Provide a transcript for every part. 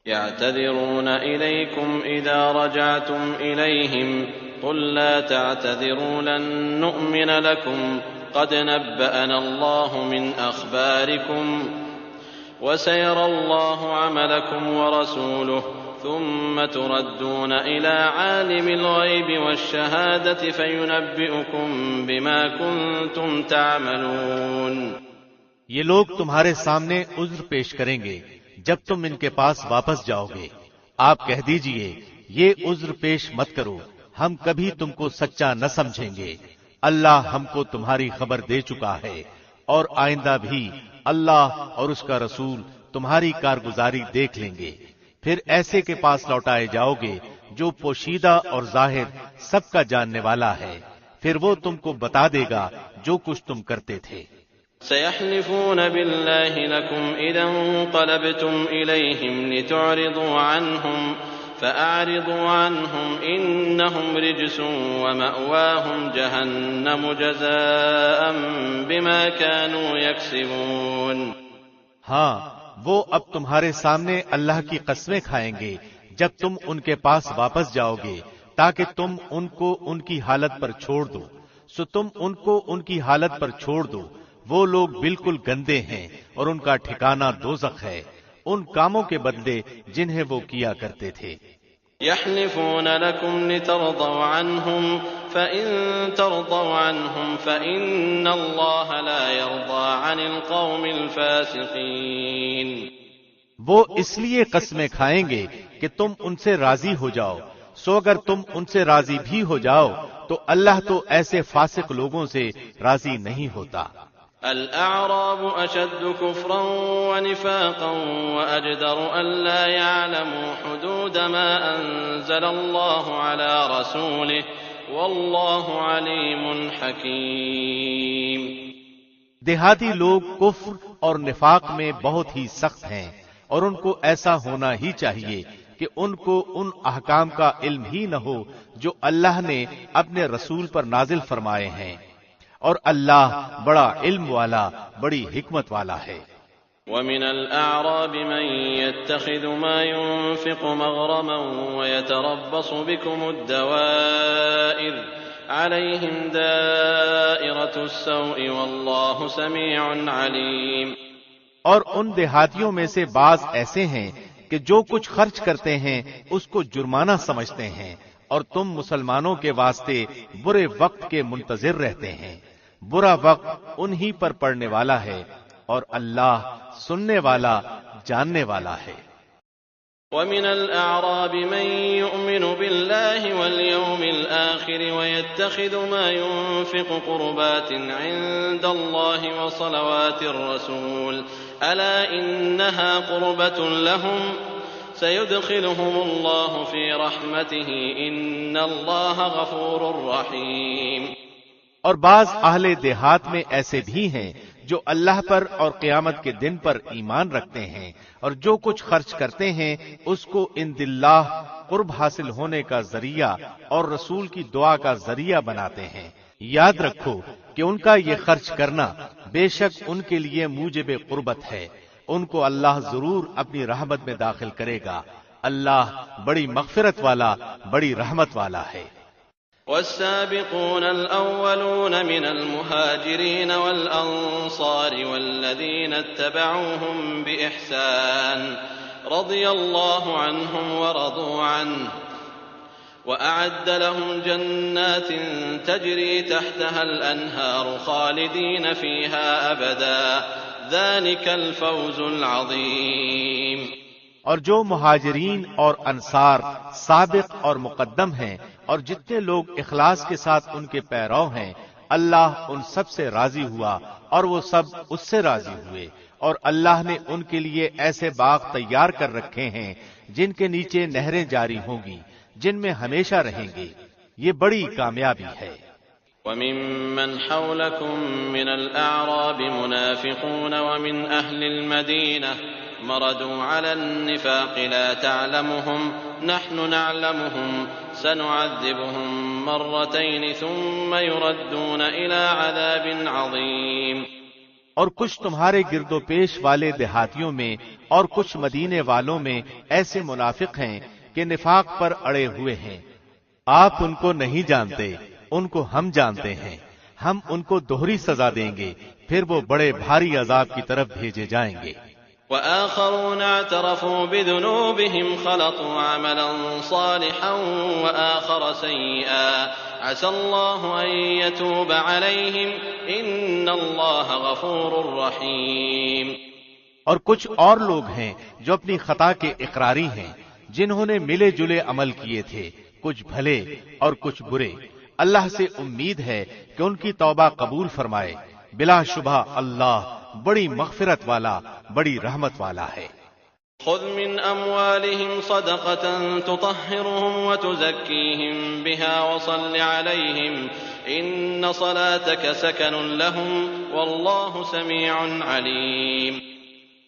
يعتذرون إليكم إذا رجعتم إليهم قل لا تعتذروا لن نؤمن لكم قد نبأنا الله من أخباركم وسيرى الله عملكم ورسوله ثم تردون إلى عالم الغيب والشهادة فينبئكم بما كنتم تعملون۔ یہ لوگ تمہارے سامنے عذر پیش کریں گے جب تم ان کے پاس واپس جاؤ گے۔ آپ کہہ دیجئے یہ عذر پیش مت کرو، ہم کبھی تم کو سچا نہ سمجھیں گے، اللہ ہم کو تمہاری خبر دے چکا ہے، اور آئندہ بھی اللہ اور اس کا رسول تمہاری کارگزاری دیکھ لیں گے۔ پھر ایسے کے پاس لوٹائے جاؤ گے جو پوشیدہ اور ظاہر سب کا جاننے والا ہے، پھر وہ تم کو بتا دے گا جو کچھ تم کرتے تھے۔ سيحلفون بالله لكم إذا انقلبتم إليهم لتعرضوا عنهم فأعرضوا عنهم إنهم رجس ومأواهم جهنم جزاء بما كانوا يكسبون۔ ہاں، وہ اب تمہارے سامنے اللہ کی قسمیں کھائیں گے جب تم ان کے پاس واپس جاؤ گے تاکہ تم ان کو ان کی حالت پر چھوڑ دو، سو تم ان کو ان کی حالت پر چھوڑ دو۔ وہ لوگ بالکل گندے ہیں اور ان کا ٹھکانہ دوزخ ہے، ان کاموں کے بدلے جنہیں وہ کیا کرتے تھے۔ يحلفون لكم لترضوا عنهم فإن ترضوا عنهم فإن الله لا يرضى عن القوم الفاسقين۔ وہ اس لیے قسمیں کھائیں گے کہ تم ان سے راضی ہو جاؤ، سو اگر تم ان سے راضی بھی ہو جاؤ تو اللہ تو ایسے فاسق لوگوں سے راضی نہیں ہوتا۔ الأعراب أشد كفرا ونفاقا وأجدر ألا يعلموا حدود ما أنزل الله على رسوله والله عليم حكيم۔ دیہاتی لوگ کفر اور نفاق میں بہت ہی سخت ہیں، اور ان کو ایسا ہونا ہی چاہیے کہ ان کو ان احکام کا علم ہی نہ ہو جو اللہ نے اپنے رسول پر نازل فرمائے ہیں، اور اللہ بڑا علم والا، بڑی حکمت والا ہے۔ ومن الأعراب من يتخذ ما ينفق مغرما ويتربص بكم الدوائر عليهم دائرة السوء والله سميع عليم۔ اور ان دیہاتیوں میں سے بعض ایسے ہیں کہ جو کچھ خرچ کرتے ہیں اس کو جرمانہ سمجھتے ہیں، اور تم مسلمانوں کے واسطے برے وقت کے منتظر رہتے ہیں، برا وقت انہی پر پڑنے والا ہے، اور اللہ سننے والا، جاننے والا ہے۔ ومن الأعراب من يؤمن بالله واليوم الآخر ويتخذ ما ينفق قربات عند الله وصلوات الرسول ألا إنها قربة لهم سيدخلهم الله في رحمته إن الله غفور رحيم۔ اور بعض اہل دیہات میں ایسے بھی ہیں جو اللہ پر اور قیامت کے دن پر ایمان رکھتے ہیں، اور جو کچھ خرچ کرتے ہیں اس کو عند اللہ قرب حاصل ہونے کا ذریعہ اور رسول کی دعا کا ذریعہ بناتے ہیں۔ یاد رکھو کہ ان کا یہ خرچ کرنا بے شک ان کے لیے موجب قربت ہے، ان کو اللہ ضرور اپنی رحمت میں داخل کرے گا، اللہ بڑی مغفرت والا، بڑی رحمت والا ہے۔ والسابقون الأولون من المهاجرين والأنصار والذين اتبعوهم بإحسان رضي الله عنهم ورضوا عنه وأعد لهم جنات تجري تحتها الأنهار خالدين فيها أبدا ذلك الفوز العظيم۔ اور جو مہاجرین اور انصار سابق اور مقدم ہیں اور جتنے لوگ اخلاص کے ساتھ ان کے پیرو ہیں، اللہ ان سب سے راضی ہوا اور وہ سب اس سے راضی ہوئے، اور اللہ نے ان کے لیے ایسے باغ تیار کر رکھے ہیں جن کے نیچے نہریں جاری ہوں گی، جن میں ہمیشہ رہیں گے، یہ بڑی کامیابی ہے۔ وَمِمَّنْ حَوْلَكُمْ مِنَ الْأَعْرَابِ مُنَافِقُونَ وَمِنْ أَهْلِ الْمَدِينَةِ مَرَدُوا عَلَى النِّفَاقِ لَا تَعْلَمُهُمْ نَحْنُ نَعْلَمُهُمْ سَنُعَذِّبُهُمْ مَرَّتَيْنِ ثُمَّ يُرَدُّونَ إِلَى عَذَابٍ عَظِيمٍ۔ اور کچھ تمہارے گرد و پیش والے دیہاتیوں میں اور کچھ مدینے والوں میں ایسے منافق ہیں کہ نفاق پر اڑے ہوئے ہیں. آپ ان کو نہیں جانتے، ان کو ہم جانتے ہیں. ہم ان کو دوہری سزا دیں گے، پھر وہ بڑے بھاری عذاب کی طرف بھیجے جائیں گے. وآخرون اعترفوا بذنوبهم خلطوا عملا صالحا وآخر سيئا عسى الله أن يتوب عليهم إن الله غفور رحيم. اور کچھ اور لوگ ہیں جو اپنی خطا کے اقراری ہیں، جنہوں نے ملے جلے عمل کیے تھے، کچھ بھلے اور کچھ برے. اللہ سے امید ہے کہ ان کی توبہ قبول فرمائے. بلا شبہ اللہ بڑی مغفرت والا، بڑی رحمت والا ہے. خذ من اموالهم صدقة تطهرهم وتزكيهم بها وصل عليهم ان صلاتك سكن لهم والله سميع عليم.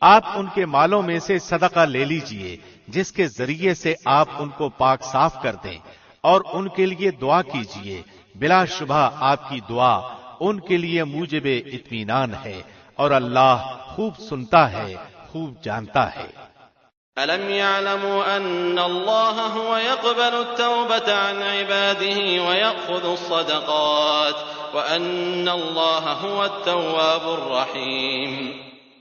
آپ ان کے مالوں میں سے صدقہ لے لیجئے جس کے ذریعے سے آپ ان کو پاک صاف کر دیں، اور ان کے لیے دعا کیجئے. بلا شبہ آپ کی دعا ان کے لیے موجب اطمینان ہے، اور اللہ خوب سنتا ہے، خوب جانتا ہے. أَلَمْ يَعْلَمُوا أَنَّ اللَّهَ هُوَ يَقْبَلُ التَّوْبَةَ عَنْ عِبَادِهِ وَيَأْخُذُ الصَّدَقَاتِ وَأَنَّ اللَّهَ هُوَ التَّوَّابُ الرَّحِيمُ.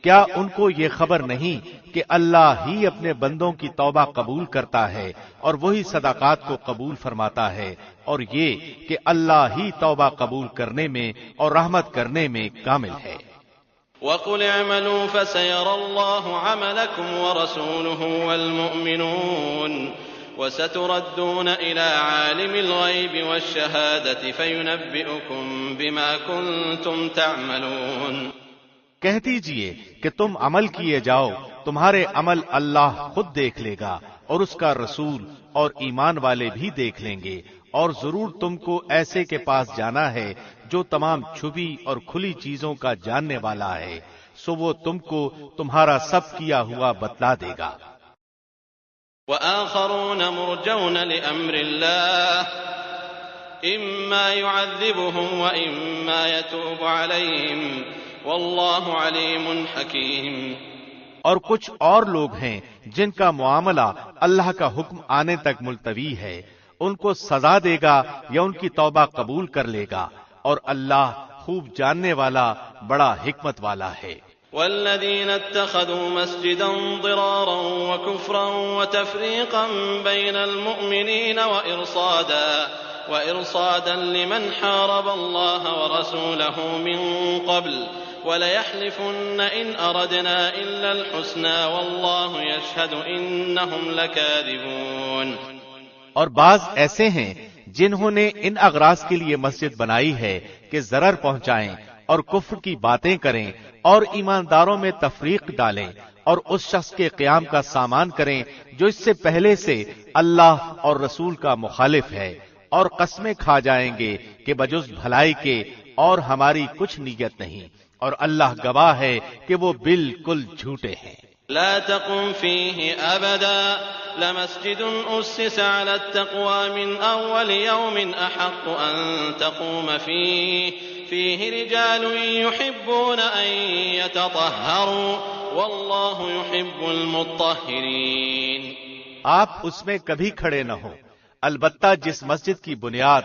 کیا ان کو یہ خبر نہیں کہ اللہ ہی اپنے بندوں کی توبہ قبول کرتا ہے اور وہی صدقات کو قبول فرماتا ہے، اور یہ کہ اللہ ہی توبہ قبول کرنے میں اور رحمت کرنے میں کامل ہے. وَقُلْ اعْمَلُوا فَسَيَرَى اللَّهُ عَمَلَكُمْ وَرَسُولُهُ وَالْمُؤْمِنُونَ وَسَتُرَدُّونَ إِلَى عَالِمِ الْغَيْبِ وَالشَّهَادَةِ فَيُنَبِّئُكُم بِمَا كُنتُمْ تَعْمَلُونَ. کہہ دیجئے کہ تم عمل کیے جاؤ، تمہارے عمل اللہ خود دیکھ لے گا، اور اس کا رسول اور ایمان والے بھی دیکھ لیں گے. اور ضرور تم کو ایسے کے پاس جانا ہے جو تمام چھپی اور کھلی چیزوں کا جاننے والا ہے، سو وہ تم کو تمہارا سب کیا ہوا بتلا دے گا. وآخرون مرجون لأمر الله إما يعذبهم وإما يتوب عليهم والله عليم حكيم. اور کچھ اور لوگ ہیں جن کا معاملہ اللہ کا حکم آنے تک ملتوی ہے، ان کو سزا دے گا یا ان کی توبہ قبول کر لے گا، اور اللہ خوب جاننے والا، بڑا حکمت والا ہے. والذين اتخذوا مسجدا ضرارا وكفرا وتفريقا بين المؤمنين وإرصادا لمن حارب الله ورسوله من قبل وليحلفن إن أردنا إلا الحسنى والله يشهد إنهم لكاذبون. اور بعض ایسے ہیں جنہوں نے ان اغراض کے لیے مسجد بنائی ہے کہ ضرر پہنچائیں اور کفر کی باتیں کریں اور ایمانداروں میں تفریق ڈالیں اور اس شخص کے قیام کا سامان کریں جو اس سے پہلے سے اللہ اور رسول کا مخالف ہے، اور قسمیں کھا جائیں گے کہ بجز بھلائی کے اور ہماری کچھ نیت نہیں، اور اللہ گواہ ہے کہ وہ بالکل جھوٹے ہیں. لا تقم فيه أبدا لمسجد أسس على التقوى من أول يوم أحق أن تقوم فيه رجال يحبون أن يتطهروا والله يحب المطهرين. آپ اس میں کبھی کھڑے نہ ہو، البتہ جس مسجد کی بنیاد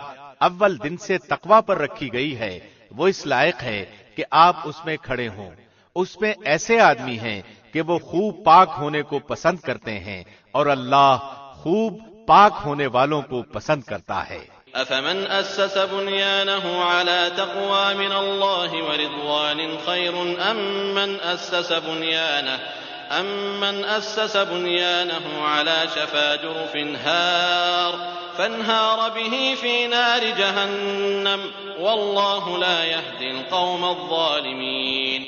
اول دن سے تقوی پر رکھی گئی ہے وہ اس لائق ہے کہ آپ اس میں کھڑے ہوں. اس میں ایسے آدمی ہیں کہ وہ خوب پاک ہونے کو پسند کرتے ہیں، اور اللہ خوب پاک ہونے والوں کو پسند کرتا ہے. أفمن أسس بنيانه على تقوى من الله ورضوان خير أم من أسس بنيانه على شفا جرف فانهار به في نار جهنم والله لا يهدي القوم الظالمين.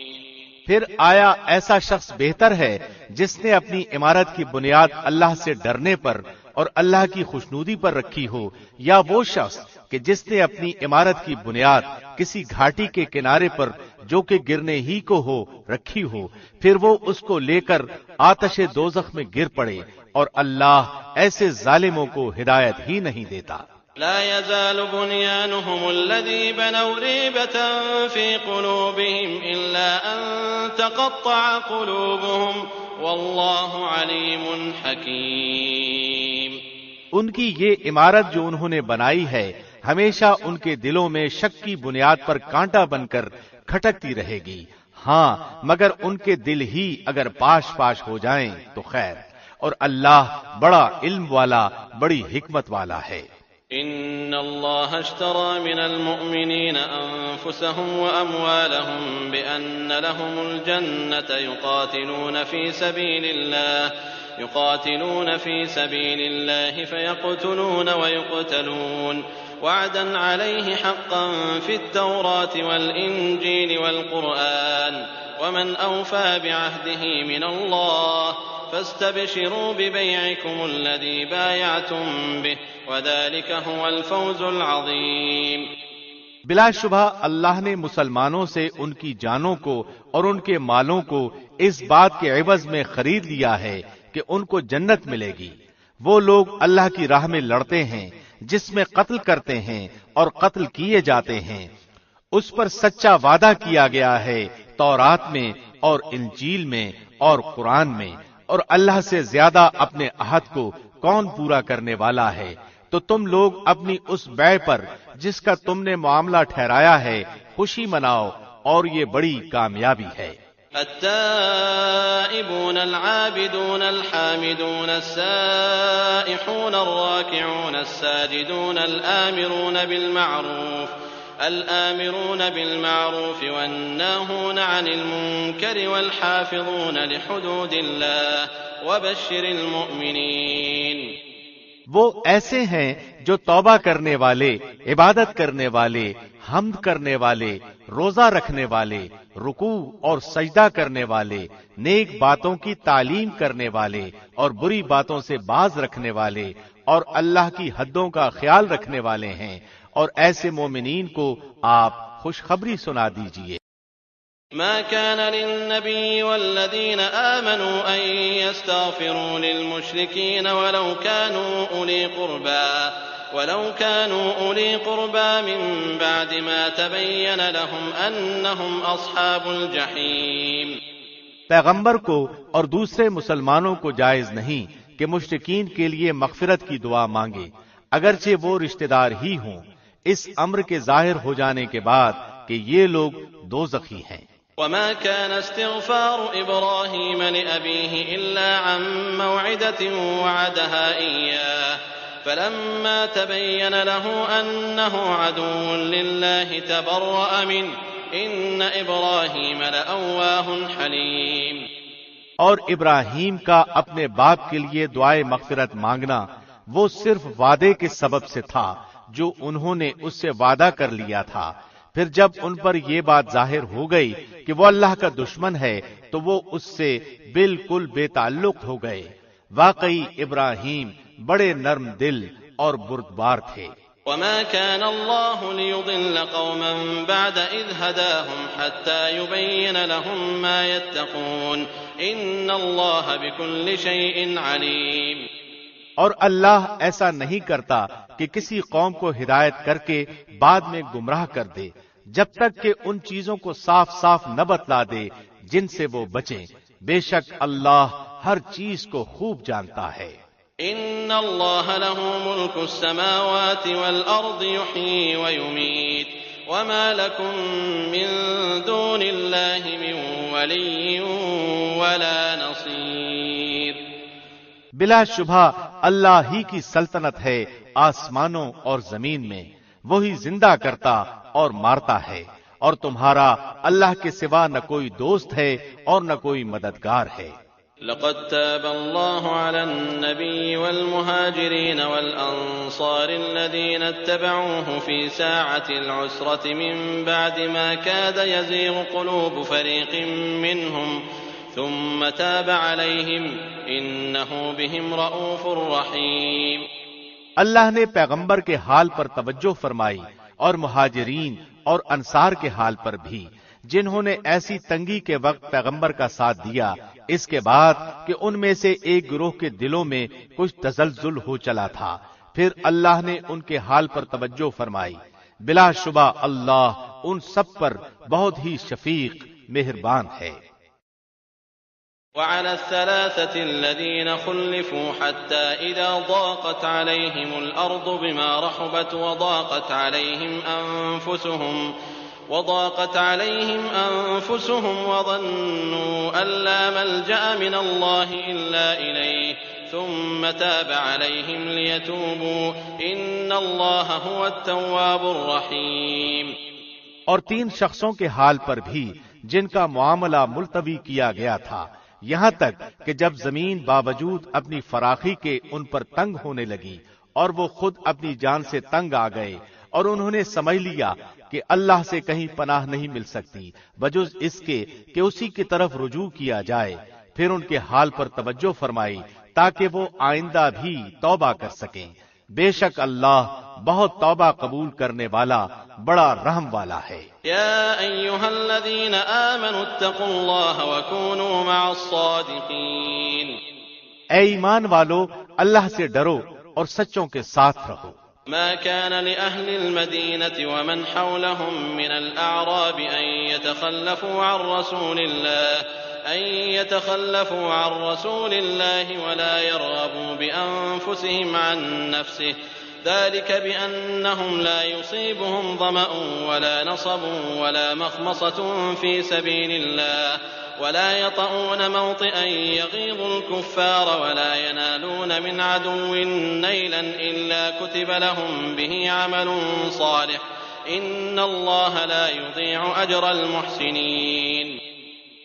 پھر آیا ایسا شخص بہتر ہے جس نے اپنی عمارت کی بنیاد اللہ سے ڈرنے پر اور اللہ کی خوشنودی پر رکھی ہو، یا وہ شخص کہ جس نے اپنی عمارت کی بنیاد کسی گھاٹی کے کنارے پر جو کہ گرنے ہی کو ہو رکھی ہو، پھر وہ اس کو لے کر آتش دوزخ میں گر پڑے، اور اللہ ایسے ظالموں کو ہدایت ہی نہیں دیتا. لا يزال بنيانهم الذي بنوا ريبة في قلوبهم إلا أن تقطع قلوبهم والله عليم حكيم. ان کی یہ عمارت جو انہوں نے بنائی ہے ہمیشہ ان کے دلوں میں شک کی بنیاد پر کانٹا بن کر کھٹکتی رہے گی. ہاں مگر ان کے دل ہی اگر پاش پاش ہو جائیں تو خیر، اور اللہ بڑا علم والا بڑی حکمت والا ہے. ان اللہ اشترى من المؤمنین انفسهم واموالهم بان لهم الجنة يقاتلون في سبيل الله فيقتلون ويقتلون وعدا عليه حقا في التوراة والإنجيل والقرآن ومن أوفى بعهده من الله فاستبشروا ببيعكم الذي بايعتم به وذلك هو الفوز العظيم. بلا شبہ اللہ نے مسلمانوں سے ان کی جانوں کو اور ان کے مالوں کو اس بات کے عوض میں خرید لیا ہے کہ ان کو جنت ملے گی. وہ لوگ اللہ کی راہ میں لڑتے ہیں جس میں قتل کرتے ہیں اور قتل کیے جاتے ہیں، اس پر سچا وعدہ کیا گیا ہے تورات میں اور انجیل میں اور قرآن میں، اور اللہ سے زیادہ اپنے عہد کو کون پورا کرنے والا ہے. تو تم لوگ اپنی اس بیع پر جس کا تم نے معاملہ ٹھہرایا ہے خوشی مناؤ، اور یہ بڑی کامیابی ہے. التائبون العابدون الحامدون السائحون الراكعون الساجدون الآمرون بالمعروف والناهون عن المنكر والحافظون لحدود الله وبشر المؤمنين. وہ ایسے ہیں جو توبہ کرنے والے، عبادت کرنے والے، حمد کرنے والے، روزہ رکھنے والے، رکوع اور سجدہ کرنے والے، نیک باتوں کی تعلیم کرنے والے اور بری باتوں سے باز رکھنے والے اور اللہ کی حدوں کا خیال رکھنے والے ہیں، اور ایسے مومنین کو آپ خوشخبری سنا دیجئے. ما كان للنبي والذين آمنوا أن يستغفروا للمشركين ولو كانوا أولي قربى من بعد ما تبين لهم أنهم أصحاب الجحيم. پیغمبر کو اور دوسرے مسلمانوں کو جائز نہیں کہ مشرکین کے لیے مغفرت کی دعا مانگے اگرچہ وہ رشتہ دار ہی ہوں، اس امر کے ظاہر ہو جانے کے بعد کہ یہ لوگ دوزخی ہیں. وما كان استغفار إبراهيم لأبيه إلا عن موعدة وعدها إياه فلما تبين له أنه عدو لله تبرأ منه إن إبراهيم لأواه حليم. اور ابراہیم کا اپنے باپ کے لیے دعائے مغفرت مانگنا وہ صرف وعدے کے سبب سے تھا جو انہوں نے اس سے وعدہ کر لیا تھا. پھر جب ان پر یہ بات ظاہر ہو گئی کہ وہ اللہ کا دشمن ہے تو وہ اس سے بالکل بے تعلق ہو گئے. واقعی ابراہیم بڑے نرم دل اور بردبار تھے. وما كان الله ليضل قوما بعد إذ هداهم حتى يبين لهم ما يتقون إن الله بكل شيء عليم. اور اللہ ایسا نہیں کرتا کہ کسی قوم کو ہدایت کر کے بعد میں گمراہ کر دے جب تک کہ ان چیزوں کو صاف صاف نہ بتلا دے جن سے وہ بچیں. بے شک اللہ ہر چیز کو خوب جانتا ہے. ان اللہ له ملک السماوات والارض يحيي ويميت وما لكم من دون الله من ولي ولا نصير. بلا شبہ اللہ ہی کی سلطنت ہے آسمانوں اور زمین میں، وہی زندہ کرتا اور مارتا ہے، اور تمہارا اللہ کے سوا نہ کوئی دوست ہے اور نہ کوئی مددگار ہے. لقد تاب الله على النبي والمهاجرين والأنصار الذين اتبعوه في ساعة العسرة من بعد ما كاد يزيغ قلوب فريق منهم ثم تاب عليهم إنه بهم رؤوف رحيم. اللہ نے پیغمبر کے حال پر توجہ فرمائی اور مہاجرین اور انصار کے حال پر بھی جنہوں نے ایسی تنگی کے وقت پیغمبر کا ساتھ دیا، اس کے بعد کہ ان میں سے ایک گروہ کے دلوں میں کچھ تزلزل ہو چلا تھا. پھر اللہ نے ان کے حال پر توجہ فرمائی، بلا شبہ اللہ ان سب پر بہت ہی شفیق مہربان ہے۔ وعلى الثلاثة الذين خلفوا حتى إذا ضاقت عليهم الأرض بما رحبت وضاقت عليهم أنفسهم وظنوا أن لا ملجأ من الله إلا إليه ثم تاب عليهم ليتوبوا إن الله هو التواب الرحيم۔ اور 3 شخصوں کے حال پر بھی جن کا معاملہ ملتوی کیا گیا تھا، یہاں تک کہ جب زمین باوجود اپنی فراخی کے ان پر تنگ ہونے لگی اور وہ خود اپنی جان سے تنگ آ گئے، اور انہوں نے سمجھ لیا کہ اللہ سے کہیں پناہ نہیں مل سکتی بجز اس کے کہ اسی کی طرف رجوع کیا جائے، پھر ان کے حال پر توجہ فرمائی تاکہ وہ آئندہ بھی توبہ کر سکیں۔ بے شک اللہ بہت توبہ قبول کرنے والا بڑا رحم والا ہے۔ یا ایھا الذین آمنوا اتقوا اللہ وکونوا مع الصادقین، اے ایمان والو اللہ سے ڈرو اور سچوں کے ساتھ رہو۔ ما كان لأهل المدينة ومن حولهم من الأعراب أن يتخلفوا عن رسول الله ولا يرغبوا بأنفسهم عن نفسه ذلك بأنهم لا يصيبهم ظمأ ولا نصب ولا مخمصة في سبيل الله ولا يطؤون موطئا يغيظ الكفار ولا ينالون من عدو نيلا إلا كتب لهم به عمل صالح إن الله لا يضيع أجر المحسنين۔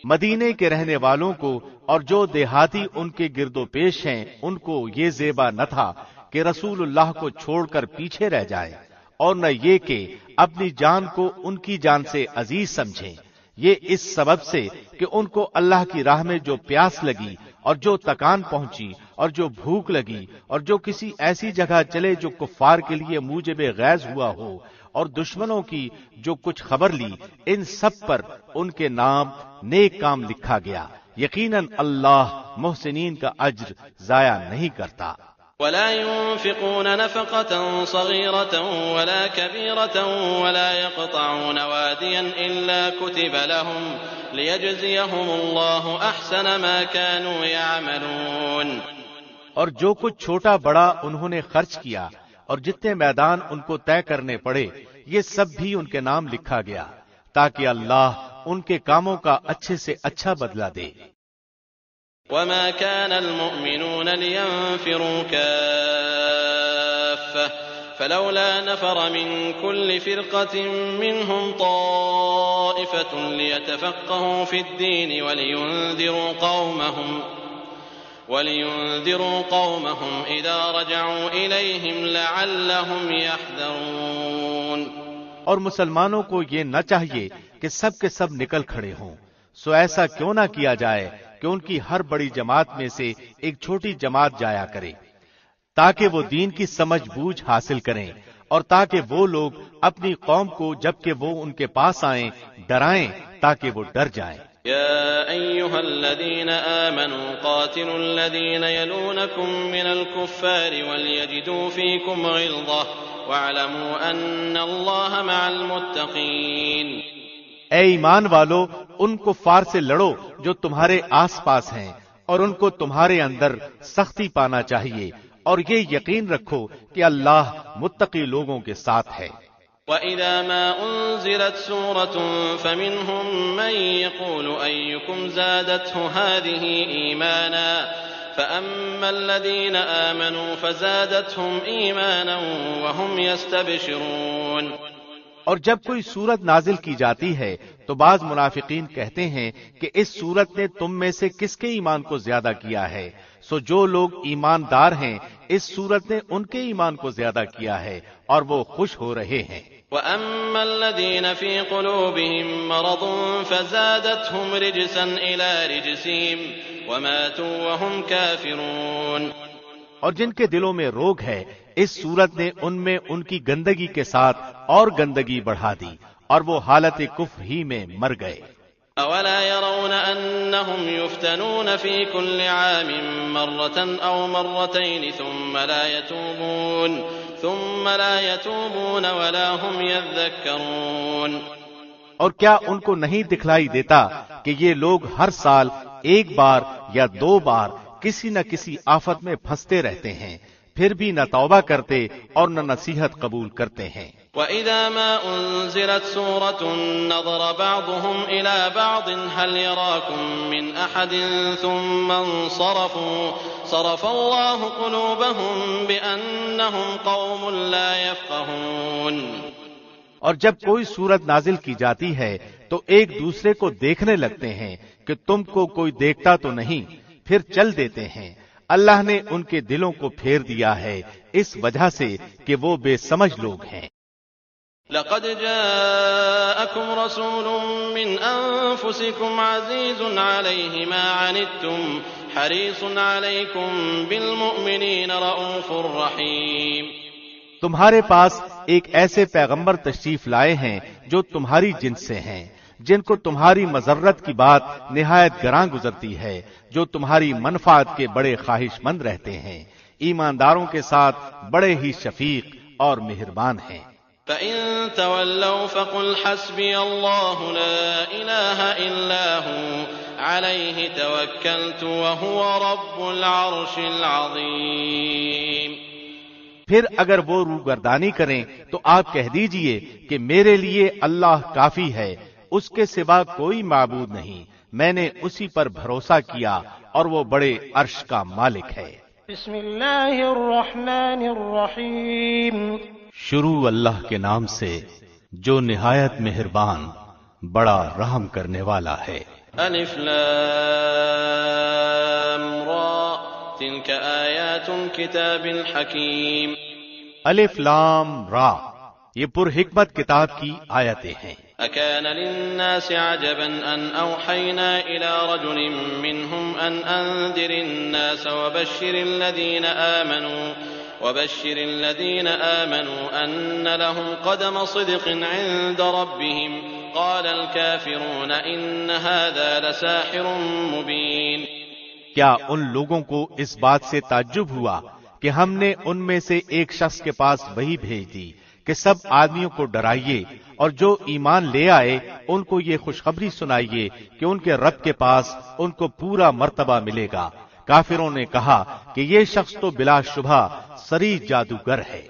مدینے کے رہنے والوں کو اور جو دیہاتی ان کے گرد و پیش ہیں ان کو یہ زیبا نہ تھا کہ رسول اللہ کو چھوڑ کر پیچھے رہ جائیں، اور نہ یہ کہ اپنی جان کو ان کی جان سے عزیز سمجھیں، یہ اس سبب سے کہ ان کو اللہ کی راہ میں جو پیاس لگی اور جو تکان پہنچی اور جو بھوک لگی اور جو کسی ایسی جگہ چلے جو کفار کے لیے موجب غیظ ہوا ہو اور دشمنوں کی جو کچھ خبر لی، ان سب پر ان کے نام نیک کام لکھا گیا، یقیناً اللہ محسنین کا اجر ضائع نہیں کرتا۔ ولا ينفقون نفقة صغيرة ولا كبيرة ولا يقطعون واديا إلا كتب لهم ليجزيهم الله أحسن ما كانوا يعملون۔ اور جو کچھ چھوٹا بڑا انہوں نے خرچ کیا اور جتنے میدان ان کو طے کرنے پڑے، یہ سب بھی ان کے نام لکھا گیا تاکہ اللہ ان کے کاموں کا اچھے سے اچھا بدلہ دے۔ وما كان المؤمنون لينفروا كافة فلولا نفر من كل فرقة منهم طائفة ليتفقهوا في الدين ولينذروا قومهم إذا رجعوا إليهم لعلهم يحذرون۔ اور مسلمانوں کو یہ نہ چاہیے کہ سب کے سب نکل کھڑے ہوں، سو ایسا کیوں نہ کیا جائے کہ ان کی ہر بڑی جماعت میں سے ایک چھوٹی جماعت جایا کرے، تاکہ وہ دین کی سمجھ بوجھ حاصل کریں، اور تاکہ وہ لوگ اپنی قوم کو جبکہ وہ ان کے پاس آئیں ڈرائیں تاکہ وہ ڈر جائیں۔ يا أيها الذين آمنوا قاتلوا الذين يلونكم من الكفار وليجدوا فيكم غلظة واعلموا أن الله مع المتقين۔ اے ایمان والو، ان کفار سے لڑو جو تمہارے آس پاس ہیں، اور ان کو تمہارے اندر سختی پانا چاہیے، اور یہ یقین رکھو کہ اللہ متقی لوگوں کے ساتھ ہے۔ وَإِذَا مَا أُنزِلَتْ سُورَةٌ فَمِنْهُمْ مَنْ يَقُولُ أَيُّكُمْ زَادَتْهُ هَذِهِ إِيمَانًا فَأَمَّا الَّذِينَ آمَنُوا فَزَادَتْهُمْ إِيمَانًا وَهُمْ يَسْتَبْشِرُونَ۔ اور جب کوئی سورت نازل کی جاتی ہے تو بعض منافقین کہتے ہیں کہ اس سورت نے تم میں سے کس کے ایمان کو زیادہ کیا ہے، سو جو لوگ ایماندار ہیں اس سورت نے ان کے ایمان کو زیادہ کیا ہے اور وہ خوش ہو رہے ہیں۔ وَأَمَّا الَّذِينَ فِي قُلُوبِهِم مَّرَضٌ فَزَادَتْهُمْ رِجْسًا إِلَىٰ رِجْسِهِمْ وَمَاتُوا وَهُمْ كَافِرُونَ۔ اور جن کے دلوں میں روگ ہے اس صورت نے ان میں ان کی گندگی کے ساتھ اور گندگی بڑھا دی اور وہ حالت کفر ہی میں مر گئے۔ أولا يرون أنهم يفتنون في كل عام مرة أو مرتين ثم لا يتوبون ولا هم يذكرون؟ اور کیا ان کو نہیں دکھلائی دیتا کہ یہ لوگ ہر سال ایک بار یا 2 بار کسی نہ کسی آفت میں پھنستے رہتے ہیں، پھر بھی نہ توبہ کرتے اور نہ نصیحت قبول کرتے ہیں۔ وَإِذَا مَا أُنزِلَتْ سُورَةٌ نَظَرَ بَعْضُهُمْ إِلَى بَعْضٍ هَلْ يَرَاكُمْ مِنْ أَحَدٍ ثُمَّ صَرَفَ اللَّهُ قُلُوبَهُمْ بِأَنَّهُمْ قَوْمٌ لَا يَفْقَهُونَ۔ اور جب کوئی سورت نازل کی جاتی ہے تو ایک دوسرے کو دیکھنے لگتے ہیں کہ تم کو کوئی دیکھتا تو نہیں، پھر چل دیتے ہیں۔ اللہ نے ان کے دلوں کو پھیر دیا ہے اس وجہ سے کہ وہ بے سمجھ لوگ ہیں۔ لقد جاءكم رسول من أنفسكم عزيز عليه ما عنتم حريص عليكم بالمؤمنين رؤوف رحيم۔ تمہارے پاس ایک ایسے پیغمبر تشریف لائے ہیں جو تمہاری جنس سے ہیں، جن کو تمہاری مضرت کی بات نہایت گراں گزرتی ہے، جو تمہاری منفعت کے بڑے خواہش مند رہتے ہیں، ایمانداروں کے ساتھ بڑے ہی شفیق اور مہربان ہیں۔ فَإِن تَوَلَّوْا فَقُلْ حَسْبِيَ اللَّهُ لَا إِلَٰهَ إِلَّا هُوَ عَلَيْهِ تَوَكَّلْتُ وَهُوَ رَبُّ الْعَرْشِ الْعَظِيمِ۔ پھر اگر وہ روگردانی کریں تو آپ کہہ دیجئے کہ میرے لیے اللہ کافی ہے، اس کے سوا کوئی معبود نہیں، میں نے اسی پر بھروسہ کیا اور وہ بڑے عرش کا مالک ہے۔ بسم اللہ الرحمن الرحیم۔ شروع اللہ کے نام سے جو نہایت مہربان بڑا رحم کرنے والا ہے۔ الف لام را تلك آیات الكتاب الحکیم۔ الف لام را، یہ پر حکمت کتاب کی آیتیں ہیں۔ أكان للناس عجبا أن أوحينا إلى رجل منهم أن أنذر الناس وبشر الذين آمنوا أن لهم قدم صدق عند ربهم قال الكافرون إن هذا لساحر مبين۔ کیا ان لوگوں کو اس بات سے تعجب ہوا کہ ہم نے ان میں سے ایک شخص کے پاس وحی بھیج دی کہ سب آدمیوں کو ڈرائیے اور جو ایمان لے آئے ان کو یہ خوشخبری سنائیے کہ ان کے رب کے پاس ان کو پورا مرتبہ ملے گا۔ کافروں نے کہا کہ یہ شخص تو بلا شبہ صریح جادوگر ہے۔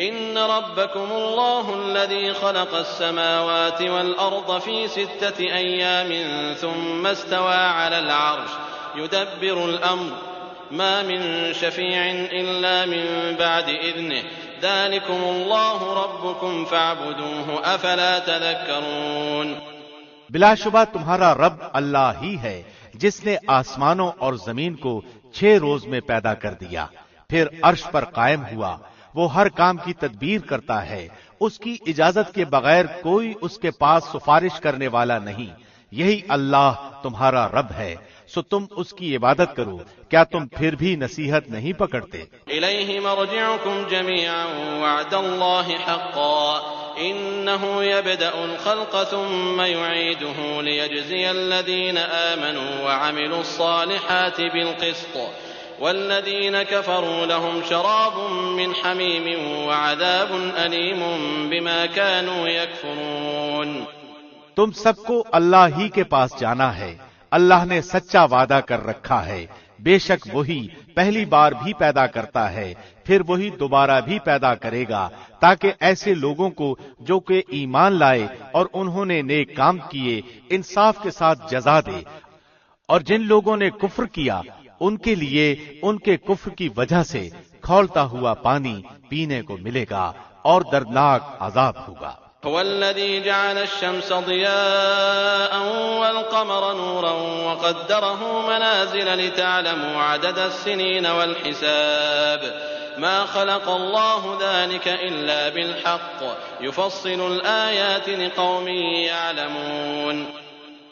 ان ربکم اللہ الذی خلق السماوات والارض فی 6 ایام ثم استوى على العرش يدبر الامر ما من شفیع الا من بعد اذنه ذلكم اللہ ربکم فاعبدوه افلا تذکرون۔ بلا شبہ تمہارا رب اللہ ہی ہے جس نے آسمانوں اور زمین کو 6 روز میں پیدا کر دیا، پھر عرش پر قائم ہوا، وہ ہر کام کی تدبیر کرتا ہے، اس کی اجازت کے بغیر کوئی اس کے پاس سفارش کرنے والا نہیں، یہی اللہ تمہارا رب ہے، سو تم اس کی عبادت کرو، کیا تم پھر بھی نصیحت نہیں پکڑتے؟ الیہ مرجعکم جمیعا وعد اللہ حقا انه يبدأ الخلق ثم يعيده ليجزي الذين آمنوا وعملوا الصالحات بالقسط والذين كفروا لهم شراب من حميم وعذاب أليم بما كانوا يكفرون۔ تم سب کو اللہ ہی کے پاس جانا ہے، اللہ نے سچا وعدہ کر رکھا ہے، بے شک وہی پہلی بار بھی پیدا کرتا ہے، پھر وہی دوبارہ بھی پیدا کرے گا، تاکہ ایسے لوگوں کو جو کہ ایمان لائے اور انہوں نے نیک کام کیے انصاف کے ساتھ جزا دے، اور جن لوگوں نے کفر کیا ان کے لیے ان کے کفر کی وجہ سے کھولتا ہوا پانی پینے کو ملے گا اور دردناک عذاب ہوگا۔ هو الذي جعل الشمس ضياء والقمر نورا وقدره منازل لتعلموا عدد السنين والحساب ما خلق الله ذلك إلا بالحق يفصل الآيات لقوم يعلمون۔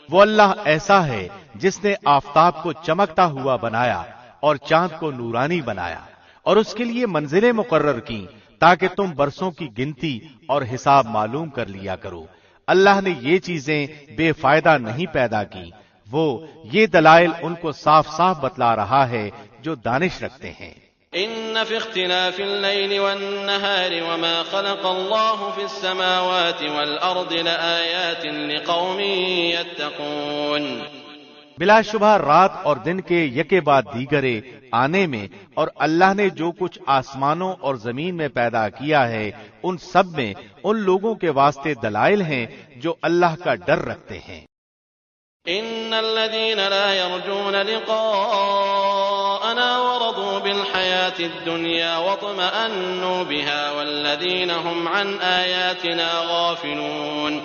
وہ اللہ ایسا ہے جس نے آفتاب کو چمکتا ہوا بنایا اور چاند کو نورانی بنایا اور اس کے لیے منزلیں مقرر کی تاکہ تم برسوں کی گنتی اور حساب معلوم کر لیا کرو۔ اللہ نے یہ چیزیں بے فائدہ نہیں پیدا کی، وہ یہ دلائل ان کو صاف صاف بتلا رہا ہے جو دانش رکھتے ہیں۔ إن في اختلاف الليل والنهار وما خلق الله في السماوات والأرض لآيات لقوم يتقون۔ بلا شبہ رات اور دن کے یکے بعد دیگرے آنے میں اور اللہ نے جو کچھ آسمانوں اور زمین میں پیدا کیا ہے ان سب میں ان لوگوں کے واسطے دلائل ہیں جو اللہ کا ڈر رکھتے ہیں۔ إن الذين لا يرجون لقاءنا ورضوا بالحياة الدنيا واطمأنوا بها والذين هم عن آياتنا غافلون۔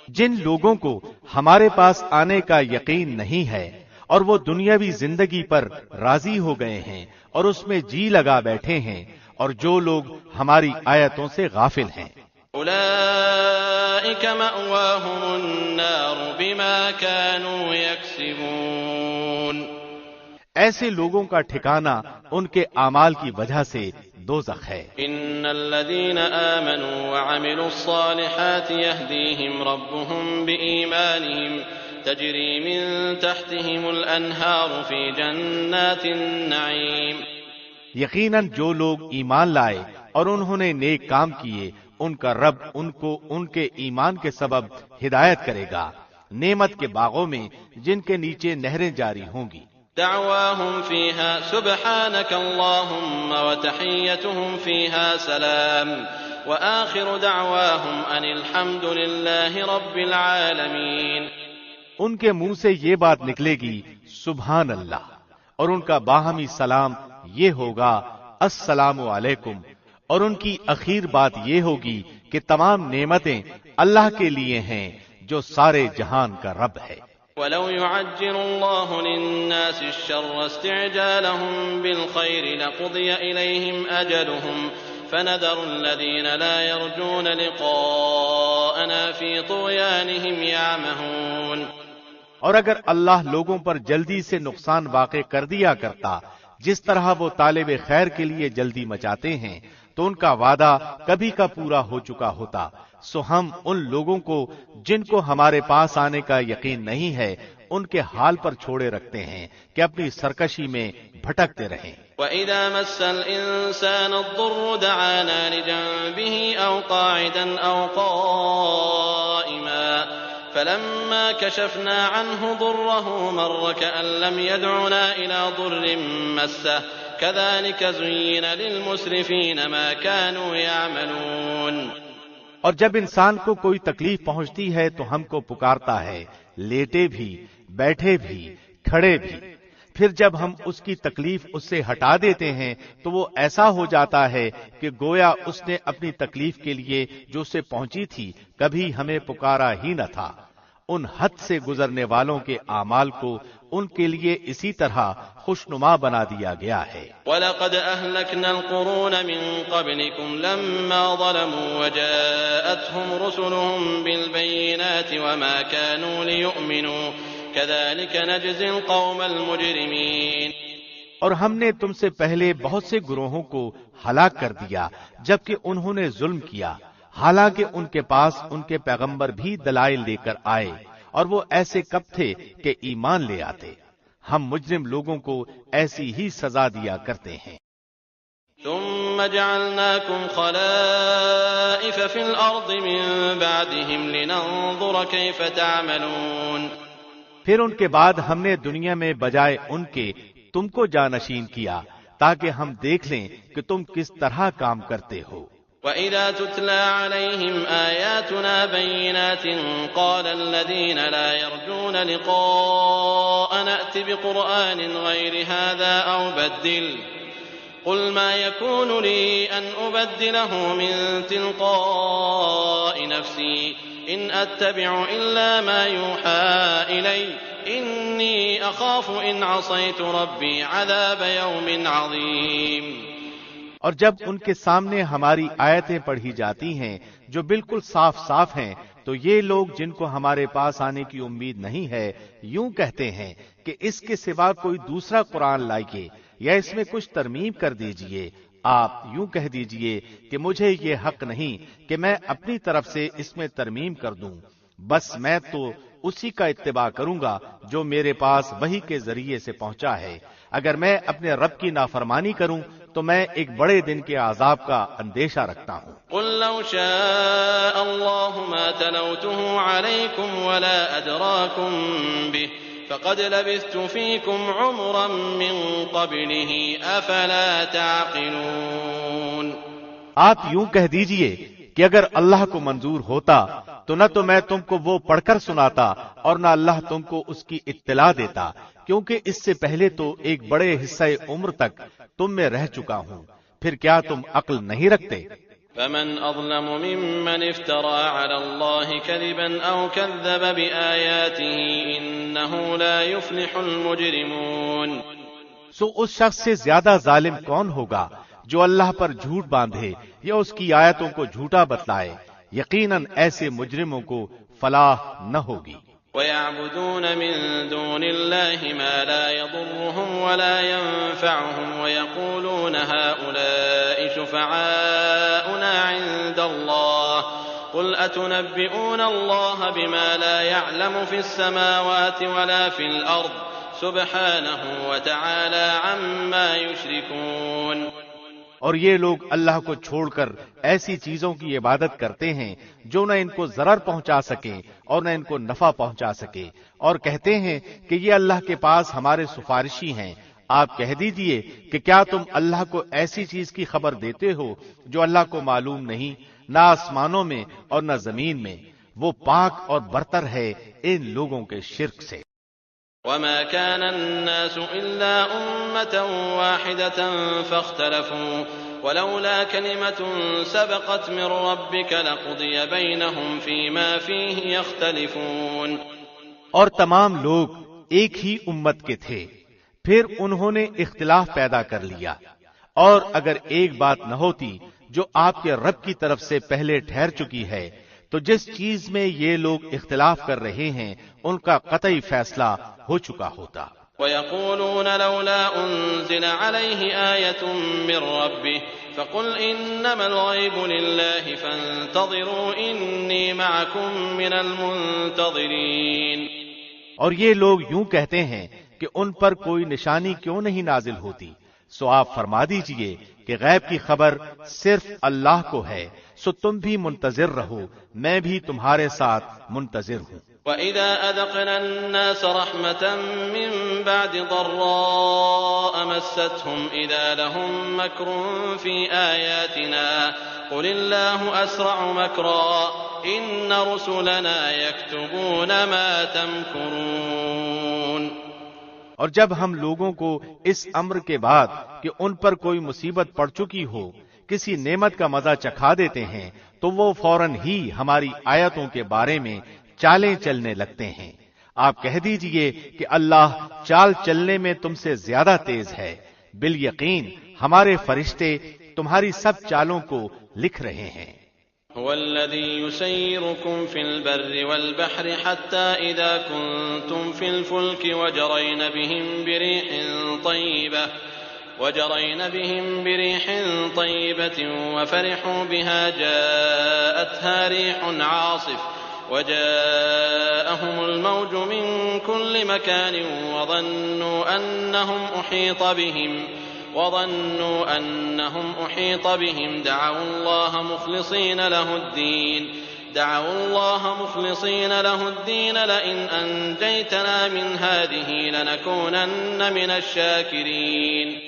جن لوگوں کو ہمارے پاس آنے کا یقین نہیں ہے اور وہ دنیاوی زندگی پر راضی ہو گئے ہیں اور اس میں جی لگا بیٹھے ہیں، اور جو لوگ ہماری آیتوں سے غافل ہیں، أولئك مأواهم النار بما كانوا يكسبون۔ ایسے لوگوں کا ٹھکانہ ان کے اعمال کی وجہ سے دوزخ ہے۔ إن الذين آمنوا وعملوا الصالحات يهديهم ربهم بإيمانهم تجري من تحتهم الأنهار في جنات النعيم۔ یقیناً جو لوگ ایمان لائے اور انہوں نے نیک کام کیے، ان کا رب ان کو ان کے ایمان کے سبب ہدایت کرے گا نعمت کے باغوں میں جن کے نیچے نہریں جاری ہوں گی۔ دعواهم فيها سبحانك اللهم وتحيتهم فيها سلام وآخر دعواهم أن الحمد لله رب العالمين۔ ان کے منہ سے یہ بات نکلے گی سبحان اللہ، اور ان کا باہمی سلام یہ ہوگا السلام علیکم، اور ان کی اخیر بات یہ ہوگی کہ تمام نعمتیں اللہ کے لیے ہیں جو سارے جہان کا رب ہے۔ وَلَوْ يُعَجِّلُ اللَّهُ لِلنَّاسِ الشَّرَّ اسْتِعْجَالَهُم بِالْخَيْرِ لَقُضِيَ إِلَيْهِمْ أَجَلُهُمْ فَنَذَرُ الَّذِينَ لَا يَرْجُونَ لِقَاءَنَا فِي طُغْيَانِهِمْ يَعْمَهُونَ۔ اور اگر اللہ لوگوں پر جلدی سے نقصان واقع کر دیا کرتا جس طرح وہ طالب خیر کے لیے جلدی مچاتے ہیں تو ان کا وعدہ کبھی کا پورا ہو چکا ہوتا، سو ہم ان لوگوں کو جن کو ہمارے پاس آنے کا یقین نہیں ہے ان کے حال پر چھوڑے رکھتے ہیں کہ اپنی سرکشی میں بھٹکتے رہیں۔ وَإِذَا مَسَّ الْإِنسَانَ الضُّرُّ دَعَانَا لِجَنبِهِ أَوْ قَاعِدًا أَوْ قَائِمًا فَلَمَّا كَشَفْنَا عَنْهُ ضُرَّهُ مَرَّ كَأَن لَّمْ يَدْعُنَا إِلَى ضُرٍّ مَّسَّهُ كَذَلِكَ زُيِّنَ لِلْمُسْرِفِينَ مَا كَانُوا يَعْمَلُونَ۔ اور جب انسان کو کوئی تکلیف پہنچتی ہے تو ہم کو پکارتا ہے، لیٹے بھی، بیٹھے بھی، کھڑے بھی۔ پھر جب ہم اس کی تکلیف اس سے ہٹا دیتے ہیں تو وہ ایسا ہو جاتا ہے کہ گویا اس نے اپنی تکلیف کے لیے جو اسے پہنچی تھی کبھی ہمیں پکارا ہی نہ تھا۔ ان حد سے گزرنے والوں کے اعمال کو ان کے لیے اسی طرح خوشنما بنا دیا گیا ہے۔ وَلَقَدْ أَهْلَكْنَا الْقُرُونَ مِن قَبْلِكُمْ لَمَّا ظَلَمُوا وَجَاءَتْهُمْ رُسُلُهُم بِالْبَيِّنَاتِ وَمَا كَانُوا لِيُؤْمِنُوا كَذَلِكَ نَجْزِي الْقَوْمَ الْمُجْرِمِينَ۔ اور ہم نے تم سے پہلے بہت سے گروہوں کو ہلاک کر دیا جبکہ انہوں نے ظلم کیا، حالانکہ ان کے پاس ان کے پیغمبر بھی دلائل لے کر آئے اور وہ ایسے کب تھے کہ ایمان لے آتے۔ ہم مجرم لوگوں کو ایسی ہی سزا دیا کرتے ہیں۔ ثم جعلناكم خلائف في الأرض من بعدهم لننظر كيف تعملون۔ پھر ان کے بعد ہم نے دنیا میں بجائے ان کے تم کو جانشین کیا تاکہ ہم دیکھ لیں کہ تم کس طرح کام کرتے ہو۔ وَإِذَا تُتْلَى عَلَيْهِمْ آيَاتُنَا بَيِّنَاتٍ قَالَ الَّذِينَ لَا يَرْجُونَ لِقَاءَنَا ائْتِ بِقُرْآنٍ غَيْرِ هَذَا أَوْ بَدِّلْهُ قُلْ مَا يَكُونُ لِي أَنْ أُبَدِّلَهُ مِنْ تِلْقَاءِ نَفْسِي إِنْ أَتَّبِعُ إِلَّا مَا يُوحَى إِلَيَّ إِنِّي أَخَافُ إِنْ عَصَيْتُ رَبِّي عَذَابَ يَوْمٍ عَظِيمٍ۔ اور جب ان کے سامنے ہماری آیتیں پڑھی جاتی ہیں جو بالکل صاف صاف ہیں تو یہ لوگ جن کو ہمارے پاس آنے کی امید نہیں ہے یوں کہتے ہیں کہ اس کے سوا کوئی دوسرا قرآن لائیے، یا اس میں کچھ ترمیم کر دیجئے۔ آپ یوں کہہ دیجئے کہ مجھے یہ حق نہیں کہ میں اپنی طرف سے اس میں ترمیم کر دوں، بس میں تو اسی کا اتباع کروں گا جو میرے پاس وحی کے ذریعے سے پہنچا ہے۔ اگر میں اپنے رب کی نافرمانی کروں تو میں ایک بڑے دن کے عذاب کا اندیشہ رکھتا ہوں۔ قل لو شاء الله ما تلوته عليكم ولا أدراكم به فقد لبثت فيكم عمرا من قبله أفلا تعقلون۔ آپ یوں کہہ دیجئے کہ اگر اللہ کو منظور ہوتا تو نہ تو میں تم کو وہ پڑھ کر سناتا اور نہ اللہ تم کو اس کی اطلاع دیتا، کیونکہ اس سے پہلے تو ایک بڑے حصہ عمر تک تم میں رہ چکا ہوں، پھر کیا تم عقل نہیں رکھتے؟ فمن أظلم ممن افترى على الله كذبا أو كذب بآياته إنه لا يفلح المجرمون۔ سو اس شخص سے زیادہ ظالم کون ہوگا جو اللہ پر جھوٹ باندھے یا اس کی آیتوں کو جھوٹا بتلائے؟ یقیناً ایسے مجرموں کو فلاح نہ ہوگی۔ وَيَعْبُدُونَ مِن دُونِ اللَّهِ مَا لَا يَضُرُّهُمْ وَلَا يَنفَعُهُمْ وَيَقُولُونَ هَؤُلَاءِ شُفَعَاؤُنَا عِندَ اللَّهِ قُلْ أَتُنَبِّئُونَ اللَّهَ بِمَا لَا يَعْلَمُ فِي السَّمَاوَاتِ وَلَا فِي الْأَرْضِ سُبْحَانَهُ وَتَعَالَى عَمَّا يُشْرِكُونَ۔ اور یہ لوگ اللہ کو چھوڑ کر ایسی چیزوں کی عبادت کرتے ہیں جو نہ ان کو ضرر پہنچا سکے اور نہ ان کو نفع پہنچا سکے، اور کہتے ہیں کہ یہ اللہ کے پاس ہمارے سفارشی ہیں۔ آپ کہہ دیجئے کہ کیا تم اللہ کو ایسی چیز کی خبر دیتے ہو جو اللہ کو معلوم نہیں، نہ آسمانوں میں اور نہ زمین میں؟ وہ پاک اور برتر ہے ان لوگوں کے شرک سے۔ وما كان الناس إلا أمة واحدة فاختلفوا ولولا كلمة سبقت من ربك لقضي بينهم فيما فيه يختلفون۔ اور تمام لوگ ایک ہی امت کے تھے، پھر انہوں نے اختلاف پیدا کر لیا، اور اگر ایک بات نہ ہوتی جو آپ کے رب کی طرف سے پہلے ٹھہر چکی ہے تو جس چیز میں یہ لوگ اختلاف کر رہے ہیں ان کا قطعی فیصلہ ہو چکا ہوتا۔ وَيَقُولُونَ لَوْلَا أُنزِلَ عَلَيْهِ آيَةٌ مِّن رَّبِّهِ فَقُلْ إِنَّمَا الْغَيْبُ لِلَّهِ فَانتَظِرُوا إِنِّي مَعَكُم مِّنَ الْمُنتَظِرِينَ۔ اور یہ لوگ یوں کہتے ہیں کہ ان پر کوئی نشانی کیوں نہیں نازل ہوتی؟ سو آپ فرما دیجئے کہ غیب کی خبر صرف اللہ کو ہے، سو تم بھی منتظر رہو، میں بھی تمہارے ساتھ منتظر ہوں۔ وَإِذَا أَذَقْنَا النَّاسَ رَحْمَةً مِّن بَعْدِ ضَرَّاءَ مَسَّتْهُمْ إِذَا لَهُم مَّكْرٌ فِي آيَاتِنَا قُلِ اللَّهُ أَسْرَعُ مَكْرًا إِنَّ رُسُلَنَا يَكْتُبُونَ مَا تَمْكُرُونَ۔ اور جب ہم لوگوں کو اس امر کے بعد کہ ان پر کوئی مصیبت پڑ چکی ہو کسی نعمت کا مزہ چکھا دیتے ہیں تو وہ فوراً ہی ہماری آیتوں کے بارے میں چالیں چلنے لگتے ہیں۔ آپ کہہ دیجئے کہ اللہ چال چلنے میں تم سے زیادہ تیز ہے، بالیقین ہمارے فرشتے تمہاری سب چالوں کو لکھ رہے ہیں۔ هو الذي يسيركم في البر والبحر حتى إذا كنتم في الفلك وجرين بهم بريح طيبة وفرحوا بها جاءتها ريح عاصف وجاءهم الموج من كل مكان وظنوا أنهم أحيط بهم دعوا الله مخلصين له الدين لئن أنجيتنا من هذه لنكونن من الشاكرين۔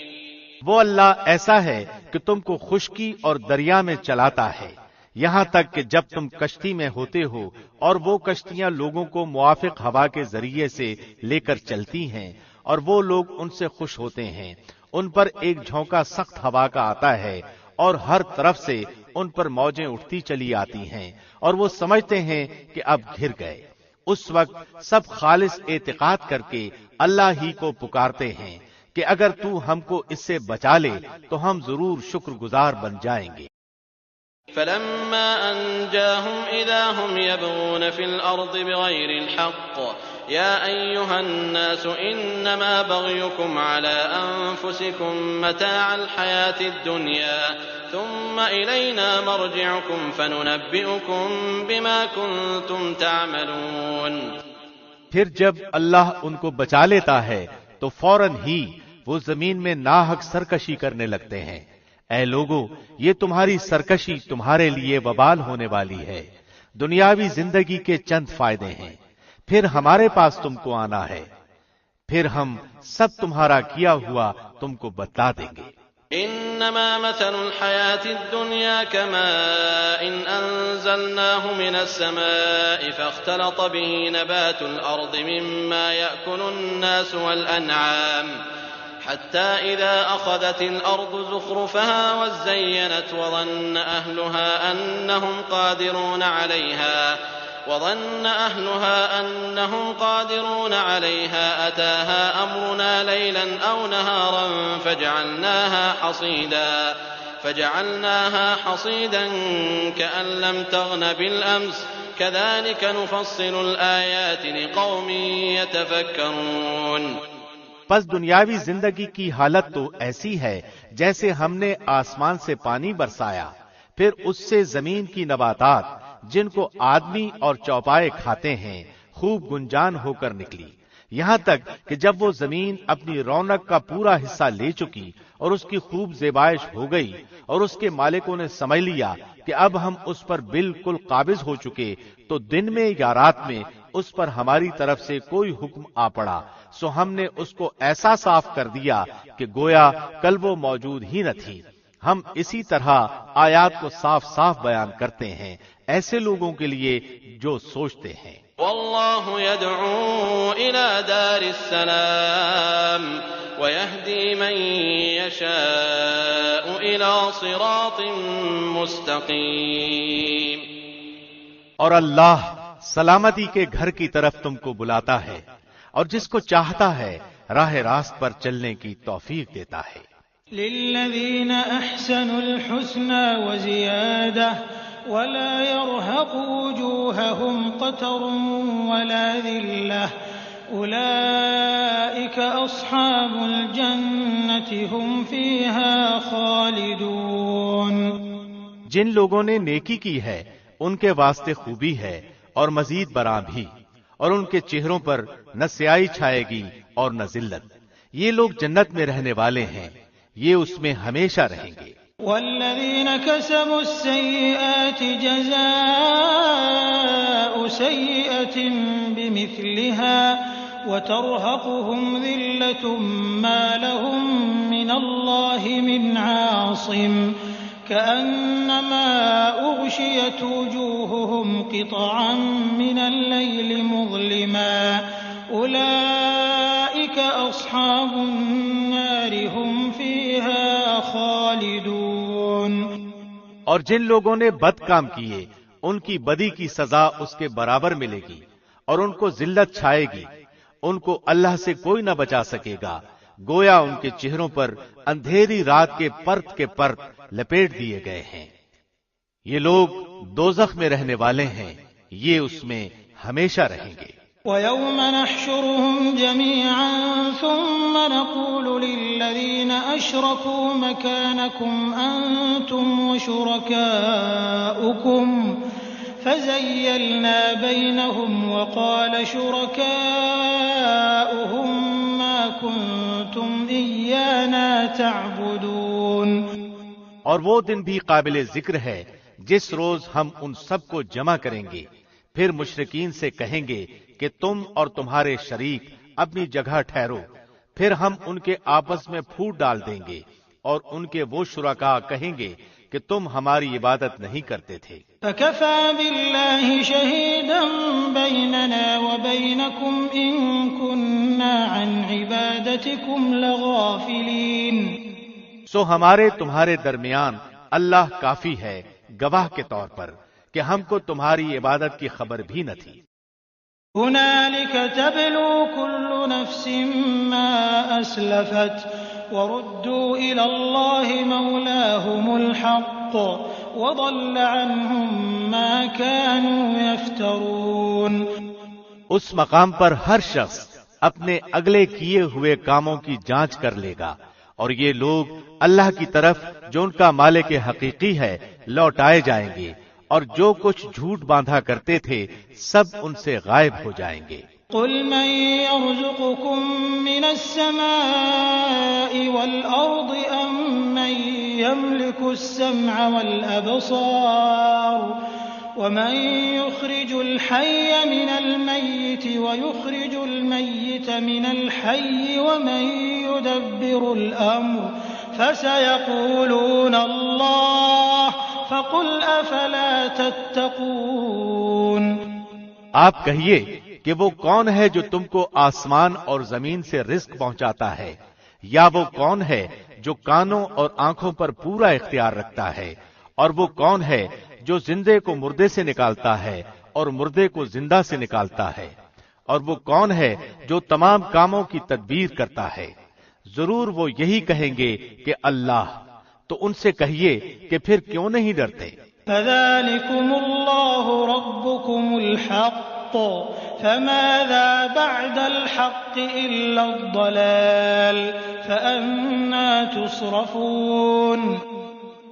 وہ اللہ ایسا ہے کہ تم کو خشکی اور دریا میں چلاتا ہے یہاں تک کہ جب تم کشتی میں ہوتے ہو اور وہ کشتیاں لوگوں کو موافق ہوا کے ذریعے سے لے کر چلتی ہیں اور وہ لوگ ان سے خوش ہوتے ہیں، ان پر ایک جھونکا سخت ہوا کا آتا ہے اور ہر طرف سے ان پر موجیں اٹھتی چلی آتی ہیں اور وہ سمجھتے ہیں کہ اب گھر گئے۔ اس وقت سب خالص اعتقاد کر کے اللہ ہی کو پکارتے ہیں کہ اگر تو ہم کو اس سے بچا لے تو ہم ضرور شکر گزار بن جائیں گے۔ فلما أنجاهم إذا هم يبغون في الأرض بغير الحق يا أيها الناس إنما بغيكم على أنفسكم متاع الحياة الدنيا ثم إلينا مرجعكم فننبئكم بما كنتم تعملون. پھر جب اللہ ان کو بچا لیتا ہے تو فوراً ہی وہ زمین میں ناحق سرکشی کرنے لگتے ہیں. اے لوگو، یہ تمہاری سرکشی تمہارے لیے وبال ہونے والی ہے. دنیاوی زندگی کے چند فائدے ہیں، پھر ہمارے پاس تم کو آنا ہے، پھر ہم سب تمہارا کیا ہوا تم کو بتلا دیں گے. إنما مثل الحياة الدنيا كماء إن أنزلناه من السماء فاختلط به نبات الأرض مما يأكل الناس والأنعام حتى إذا أخذت الأرض زخرفها وزينت وظن أهلها أنهم قادرون عليها أتاها أمرنا ليلا أو نهارا فجعلناها حصيدا كأن لم تغن بالأمس كذلك نفصل الآيات لقوم يتفكرون. پس دنیاوی زندگی کی حالت تو ایسی ہے جیسے ہم نے آسمان سے پانی برسایا، پھر اس سے زمین کی نباتات جن کو آدمی اور چوپائے کھاتے ہیں خوب گنجان ہو کر نکلی، یہاں تک کہ جب وہ زمین اپنی رونق کا پورا حصہ لے چکی اور اس کی خوب زیبائش ہو گئی اور اس کے مالکوں نے سمجھ لیا کہ اب ہم اس پر بالکل قابض ہو چکے، تو دن میں یا رات میں اس پر ہماری طرف سے کوئی حکم آ پڑا، سو ہم نے اس کو ایسا صاف کر دیا کہ گویا کل وہ موجود ہی نہ تھی. ہم اسی طرح آیات کو صاف صاف بیان کرتے ہیں ایسے لوگوں کے لیے جو سوچتے ہیں. والله يدعو إلى دار السلام ويهدي من يشاء إلى صراط مستقيم. اور اللہ سلامتی کے گھر کی طرف تم کو بلاتا ہے اور جس کو چاہتا ہے راہ راست پر چلنے کی توفیق دیتا ہے. للذین احسنوا الحسنى وزیادہ ولا يرهق وجوههم قتر ولا ذلة أولئك أصحاب الجنة هم فيها خالدون. جن لوگوں نے نیکی کی ہے ان کے واسطے خوبی ہے اور مزید برآں بھی، اور ان کے چہروں پر نہ سیاہی چھائے گی اور نہ ذلت. یہ لوگ جنت میں رہنے والے ہیں، یہ اس میں ہمیشہ رہیں گے. والذين كسبوا السيئات جزاء سيئة بمثلها وترهقهم ذلة ما لهم من الله من عاصم كأنما أغشيت وجوههم قطعا من الليل مظلما أولئك أصحاب النار هم فيها خالدون. اور جن لوگوں نے بد کام کیے ان کی بدی کی سزا اس کے برابر ملے گی اور ان کو ذلت چھائے گی، ان کو اللہ سے کوئی نہ بچا سکے گا، گویا ان کے چہروں پر اندھیری رات کے پرت لپیٹ دیے گئے ہیں. یہ لوگ دوزخ میں رہنے والے ہیں، یہ اس میں ہمیشہ رہیں گے. وَيَوْمَ نَحْشُرُهُمْ جَمِيعًا ثُمَّ نَقُولُ لِلَّذِينَ أَشْرَكُوا مَكَانَكُمْ أَنْتُمْ وَشُرَكَاؤُكُمْ فَزَيَّلْنَا بَيْنَهُمْ وَقَالَ شُرَكَاؤُهُمْ مَا كُنْتُمْ إِيَّانَا تَعْبُدُونَ. اور وہ دن بھی قابل ذکر ہے جس روز ہم ان سب کو جمع کریں گے، پھر مشرکین سے کہیں گے کہ تم اور تمہارے شریک اپنی جگہ ٹھہرو، پھر ہم ان کے آپس میں پھوٹ ڈال دیں گے اور ان کے وہ شرکاء کہیں گے کہ تم ہماری عبادت نہیں کرتے تھے. فَكَفَى بِاللَّهِ شَهِيدًا بَيْنَنَا وَبَيْنَكُمْ إِن كُنَّا عَنْ عِبَادَتِكُمْ لَغَافِلِينَ. سو ہمارے تمہارے درمیان اللہ کافی ہے گواہ کے طور پر کہ ہم کو تمہاری عبادت کی خبر بھی نہ تھی. هُنَالِكَ تَبْلُو كُلُّ نَفْسٍ مَّا أَسْلَفَتْ وَرُدُّوا إِلَى اللَّهِ مَوْلَاهُمُ الْحَقِّ وَضَلَّ عَنْهُم مَّا كَانُوا يَفْتَرُونَ. اس مقام پر ہر شخص اپنے اگلے کیے ہوئے کاموں کی جانچ کر لے گا، اور یہ لوگ اللہ کی طرف جو ان کا مالک حقیقی ہے لوٹائے جائیں گے، اور جو کچھ جھوٹ باندھا کرتے تھے سب ان سے غائب ہو جائیں گے۔ قل من يرزقكم من السماء والأرض أم من يملك السمع والأبصار ومن يخرج الحي من الميت ويخرج الميت من الحي ومن يدبر الأمر فسيقولون الله فقل أفلا تتقون۔ آپ کہیے کہ وہ کون ہے جو تم کو آسمان اور زمین سے رزق پہنچاتا ہے، یا وہ کون ہے جو کانوں اور آنکھوں پر پورا اختیار رکھتا ہے، اور وہ کون ہے جو زندے کو مردے سے نکالتا ہے اور مردے کو زندہ سے نکالتا ہے، اور وہ کون ہے جو تمام کاموں کی تدبیر کرتا ہے؟ ضرور وہ یہی کہیں گے کہ اللہ۔ تو ان سے کہیے کہ پھر کیوں نہیں ڈرتے؟ فذلكم الله ربكم الحق فماذا بعد الحق إلا الضلال فأنا تصرفون۔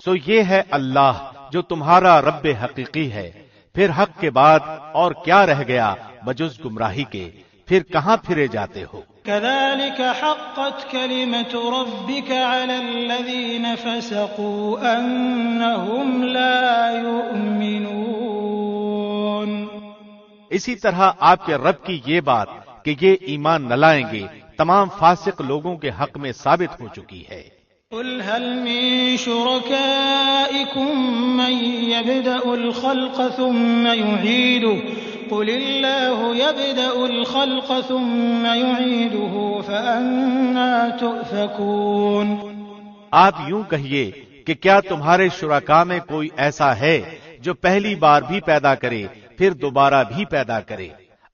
سو یہ ہے اللہ جو تمہارا رب حقیقی ہے، پھر حق کے بعد اور کیا رہ گیا بجز گمراہی کے، پھر کہاں پھرے جاتے ہو؟ كذلك حقت كلمة ربك على الذين فسقوا أنهم لا يؤمنون۔ اسی طرح آپ کے رب کی یہ بات کہ یہ ایمان نہ لائیں گے تمام فاسق لوگوں کے حق میں ثابت ہو چکی ہے۔ قل هل من شركائكم من يبدأ الخلق ثم يعيده قل الله يبدأ الخلق ثم يعيده فأنا تؤفكون۔ آپ یوں کہیے کہ کیا تمہارے شرکاء میں کوئی ایسا ہے جو پہلی بار بھی پیدا کرے پھر دوبارہ بھی پیدا کرے؟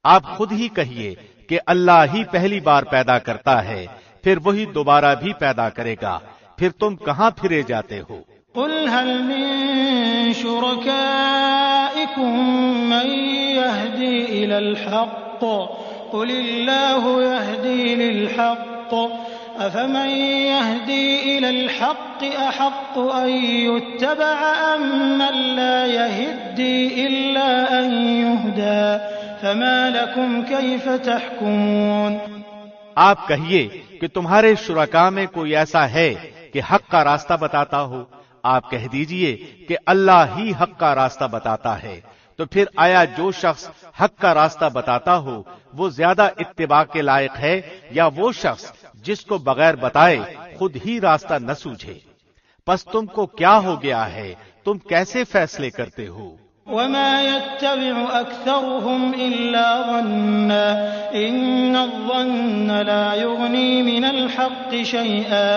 آپ خود ہی کہیے کہ اللہ ہی پہلی بار پیدا کرتا ہے، پھر وہی دوبارہ بھی پیدا کرے گا، پھر تم کہاں پھرے جاتے ہو؟ قل هل من شركائكم من يهدي إلى الحق قل الله يهدي للحق أفمن يهدي إلى الحق أحق أن يتبع أم من لا يهدي إلا أن يهدى فما لكم كيف تحكمون۔ آپ کہیے کہ تمہارے شرکاء میں کوئی ایسا ہے کہ حق کا راستہ بتاتا ہو؟ آپ کہہ دیجئے کہ اللہ ہی حق کا راستہ بتاتا ہے، تو پھر آیا جو شخص حق کا راستہ بتاتا ہو وہ زیادہ اتباع کے لائق ہے، یا وہ شخص جس کو بغیر بتائے خود ہی راستہ نہ سوجھے؟ پس تم کو کیا ہو گیا ہے؟ تم کیسے فیصلے کرتے ہو؟ وما يتبع أكثرهم إلا ظنا إن الظن لا يغني من الحق شيئا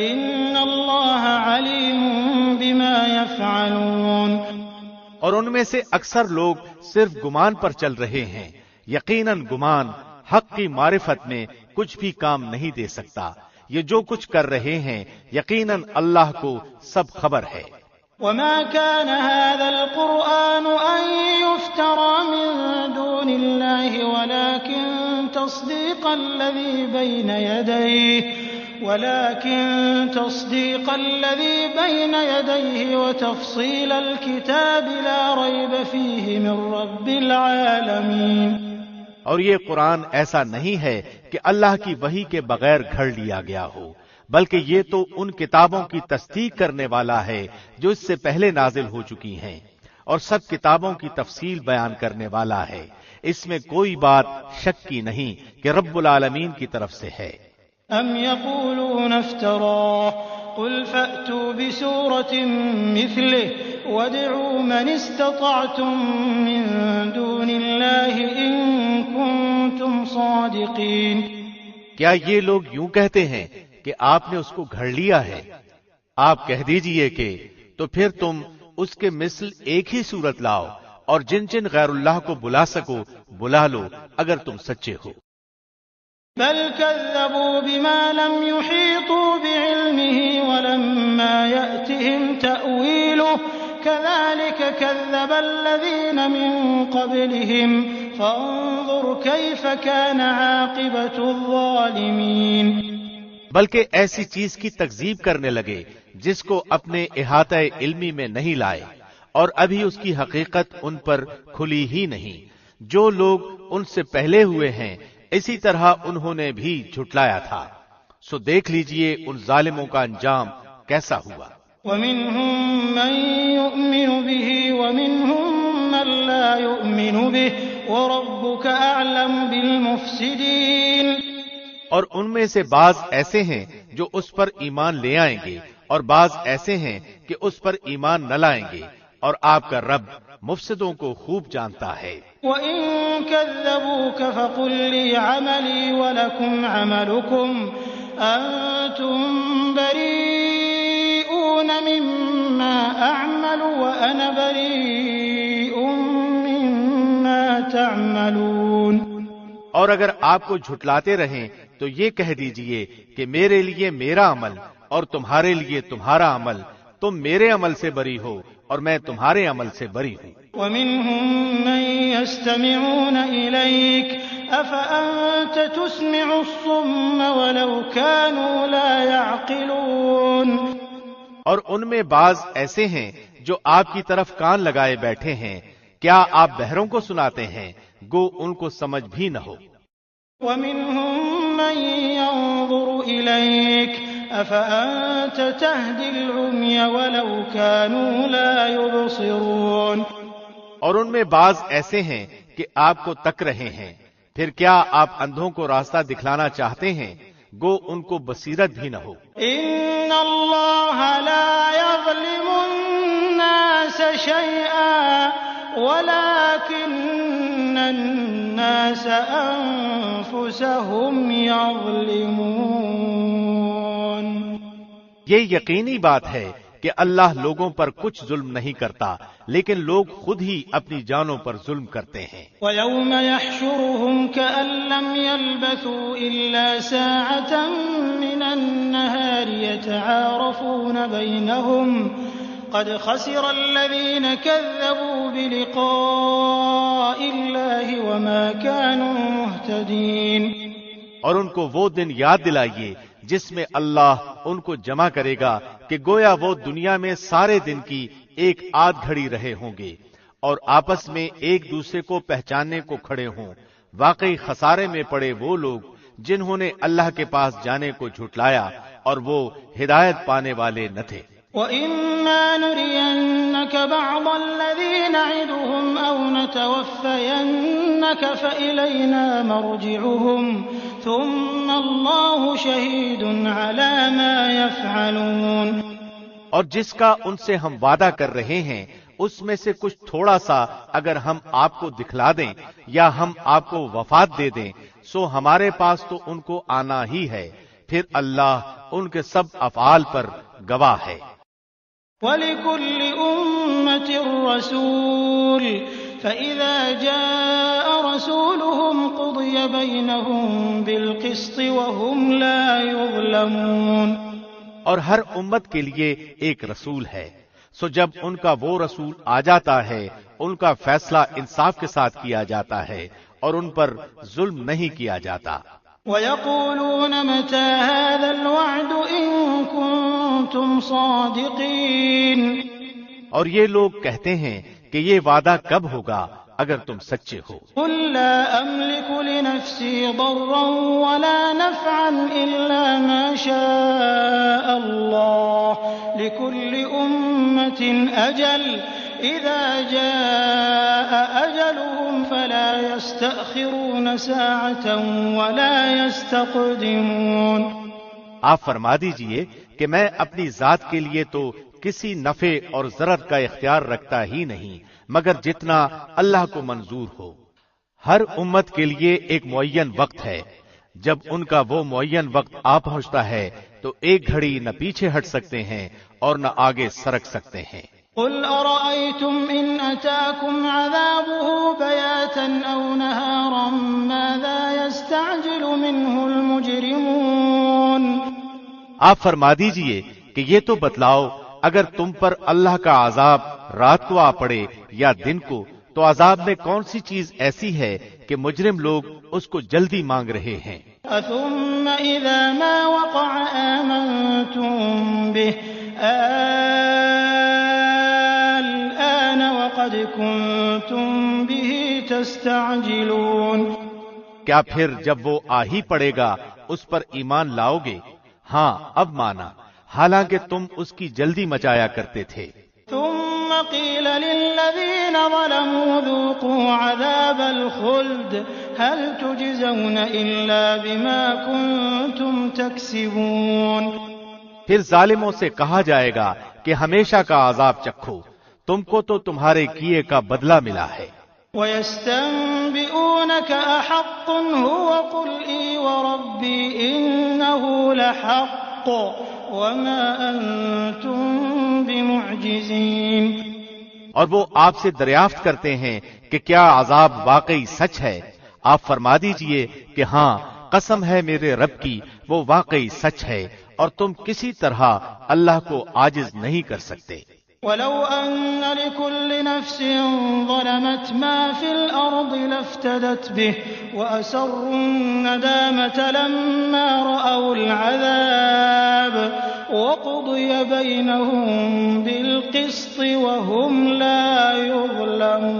إن الله عليم بما يفعلون۔ اور ان میں سے اکثر لوگ صرف گمان پر چل رہے ہیں، یقیناً گمان حق کی معرفت میں کچھ بھی کام نہیں دے سکتا۔ یہ جو کچھ کر رہے ہیں یقیناً اللہ کو سب خبر ہے۔ وما كان هذا القرآن أن يفترى من دون الله ولكن تصديق الذي بين يديه وتفصيل الكتاب لا ريب فيه من رب العالمين۔ اور یہ قرآن ایسا نہیں ہے کہ اللہ کی وحی کے بغیر گھڑ لیا گیا ہو، بلکہ یہ تو ان کتابوں کی تصدیق کرنے والا ہے جو اس سے پہلے نازل ہو چکی ہیں، اور سب کتابوں کی تفصیل بیان کرنے والا ہے۔ اس میں کوئی بات شک کی نہیں کہ رب العالمین کی طرف سے ہے۔ ام يقولون افتراه قل فأتوا بسورة مثله وادعوا من استطعتم من دون الله إن كنتم صادقين۔ کیا یہ لوگ یوں کہتے ہیں کہ آپ نے اس کو گھڑ لیا ہے؟ آپ کہہ دیجئے کہ تو پھر تم اس کے مثل ایک ہی صورت لاؤ، اور جن جن غیر اللہ کو بلا سکو بلا لو اگر تم سچے ہو۔ بل كذبوا بما لم يحيطوا بعلمه ولما يأتهم تأويله كذلك كذب الذين من قبلهم فانظر كيف كان عاقبة الظالمين. بلکہ ایسی چیز کی تکذیب کرنے لگے جس کو اپنے احاطہ علمی میں نہیں لائے، اور ابھی اس کی حقیقت ان پر کھلی ہی نہیں. جو لوگ ان سے پہلے ہوئے ہیں اسی طرح انہوں نے بھی جھٹلایا تھا، سو دیکھ لیجئے ان ظالموں کا انجام کیسا ہوا. ومنهم من يؤمن به ومنهم من لا يؤمن به وربك أعلم بالمفسدين. اور ان میں سے بعض ایسے ہیں جو اس پر ایمان لے آئیں گے اور بعض ایسے ہیں کہ اس پر ایمان نہ لائیں گے، اور آپ کا رب مفسدوں کو خوب جانتا ہے. وَإِن كَذَّبُوكَ فَقُل لِّي عَمَلِي وَلَكُمْ عَمَلُكُمْ أَنتُم بَرِيئُونَ مِمَّا أَعْمَلُ وَأَنَا بَرِيءٌ مِّمَّا تَعْمَلُونَ. اور اگر آپ کو جھٹلاتے رہیں تو یہ کہہ دیجئے کہ میرے لیے میرا عمل اور تمہارے لیے تمہارا عمل، تم میرے عمل سے بری ہو اور میں تمہارے عمل سے بری ہوں. وَمِنْهُمْ مَن يَسْتَمِعُونَ إِلَيْكَ أَفَأَنْتَ تُسْمِعُ الصُّمَّ وَلَوْ كَانُوا لَا يَعْقِلُونَ. اور ان میں بعض ایسے ہیں جو آپ کی طرف کان لگائے بیٹھے ہیں، کیا آپ بہروں کو سناتے ہیں گو ان کو سمجھ بھی نہ ہو. وَمِنْهُمْ مَن يَنظُرُ إِلَيْكَ أَفَأَنْتَ تَهْدِي الْعُمْيَ وَلَوْ كَانُوا لَا يُبْصِرُونَ. اور ان میں بعض ایسے ہیں کہ آپ کو تک رہے ہیں، پھر کیا آپ اندھوں کو راستہ دکھلانا چاہتے ہیں گو ان کو بصیرت بھی نہ ہو. إِنَّ اللَّهَ لَا يَظْلِمُ النَّاسَ شَيْئًا وَلَكِنَّ النَّاسَ أَنفُسَهُمْ يَظْلِمُونَ. یہ یقینی بات ہے کہ اللہ لوگوں پر کچھ ظلم نہیں کرتا، لیکن لوگ خود ہی اپنی جانوں پر ظلم کرتے ہیں. وَيَوْمَ يَحْشُرُهُمْ كَأَن لَّمْ يَلْبَثُوا إِلَّا سَاعَةً مِّنَ النَّهَارِ يَتَعَارَفُونَ بَيْنَهُمْ قَدْ خَسِرَ الَّذِينَ كَذَّبُوا بِلِقَاءِ اللَّهِ وَمَا كَانُوا مُهْتَدِينَ. اور ان کو وہ دن یاد دلائیے جس میں اللہ ان کو جمع کرے گا کہ گویا وہ دنیا میں سارے دن کی ایک آدھ گھڑی رہے ہوں گے اور آپس میں ایک دوسرے کو پہچاننے کو کھڑے ہوں. واقعی خسارے میں پڑے وہ لوگ جنہوں نے اللہ کے پاس جانے کو جھٹلایا اور وہ ہدایت پانے والے نہ تھے. وَإِمَّا نُرِيَنَّكَ بَعْضَ الَّذِي نَعِدُهُمْ أَوْ نَتَوَفَّيَنَّكَ فَإِلَيْنَا مَرْجِعُهُمْ ثُمَّ اللَّهُ شَهِيدٌ عَلَى مَا يَفْعَلُونَ. اور جس کا ان سے ہم وعدہ کر رہے ہیں اس میں سے کچھ تھوڑا سا اگر ہم آپ کو دکھلا دیں یا ہم آپ کو وفات دے دیں سو ہمارے پاس تو ان کو آنا ہی ہے، پھر اللہ ان کے سب افعال پر گواہ ہے. وَلِكُلِّ أُمَّةٍ رَّسُولٌ فَإِذَا جَاءَ رَسُولُهُمْ قُضِيَ بَيْنَهُم بِالْقِسْطِ وَهُمْ لَا يُظْلَمُونَ. اور ہر امت کے لیے ایک رسول ہے، سو جب ان کا وہ رسول آ جاتا ہے ان کا فیصلہ انصاف کے ساتھ کیا جاتا ہے اور ان پر ظلم نہیں کیا جاتا. وَيَقُولُونَ مَتَى هَذَا الْوَعْدُ إِن كُنتُمْ صَادِقِينَ. اور یہ لوگ کہتے ہیں کہ یہ وعدہ کب ہوگا اگر تم سچے ہو. قُل لَّا أَمْلِكُ لِنَفْسِي ضَرًّا وَلَا نَفْعًا إِلَّا مَا شَاءَ اللَّهُ لِكُلِّ أُمَّةٍ أَجَلٌ إِذَا جَاءَ أَجَلُهُمْ فَلَا يَسْتَأْخِرُونَ سَاعَةً وَلَا يَسْتَقْدِمُونَ. آپ فرما دیجئے کہ میں اپنی ذات کے لیے تو کسی نفع اور ضرر کا اختیار رکھتا ہی نہیں مگر جتنا اللہ کو منظور ہو. ہر امت کے لیے ایک معین وقت ہے، جب ان کا وہ معین وقت آ پہنچتا ہے تو ایک گھڑی نہ پیچھے ہٹ سکتے ہیں اور نہ آگے سرک سکتے ہیں. قُلْ أَرَأَيْتُمْ إِنْ أَتَاكُمْ عَذَابُهُ بَيَاتًا أَوْ نَهَارًا مَاذَا يَسْتَعْجِلُ مِنْهُ الْمُجْرِمُونَ. آپ فرما دیجئے کہ یہ تو بتلاؤ اگر تم پر اللہ کا عذاب رات کو آ پڑے یا دن کو تو عذاب میں کون سی چیز ایسی ہے کہ مجرم لوگ اس کو جلدی مانگ رہے ہیں؟ ثم إذا ما وقع آمنتم به الآن وقد كنتم به تستعجلون. کیا پھر جب وہ آ ہی پڑے گا اس پر ایمان لاؤ گے؟ ہاں اب مانا، حالانکہ تم اس کی جلدی مچایا کرتے تھے. ثم قيل للذين ظلموا ذوقوا عذاب الخلد هل تجزون إلا بما كنتم تكسبون. پھر ظالموں سے کہا جائے گا کہ ہمیشہ کا عذاب چکھو، تم کو تو تمہارے کیے کا بدلہ ملا ہے. وَيَسْتَنبِئُونَكَ أَحَقٌّ هُوَ قُلْ إِي وَرَبِّي إِنَّهُ لَحَقٌّ وَمَا أَنْتُمْ بِمُعْجِزِينَ. اور وہ آپ سے دریافت کرتے ہیں کہ کیا عذاب واقعی سچ ہے؟ آپ فرما دیجئے کہ ہاں، قسم ہے میرے رب کی، وہ واقعی سچ ہے اور تم کسی طرح اللہ کو عاجز نہیں کر سکتے. وَلَوْ أَنَّ لِكُلِّ نَفْسٍ ظَلَمَتْ مَا فِي الْأَرْضِ لَافْتَدَتْ بِهِ وَأَسَرُّوا النَّدَامَةَ لَمَّا رَأَوُا الْعَذَابَ وَقُضِيَ بَيْنَهُم بِالْقِسْطِ وَهُمْ لَا يُظْلَمُونَ.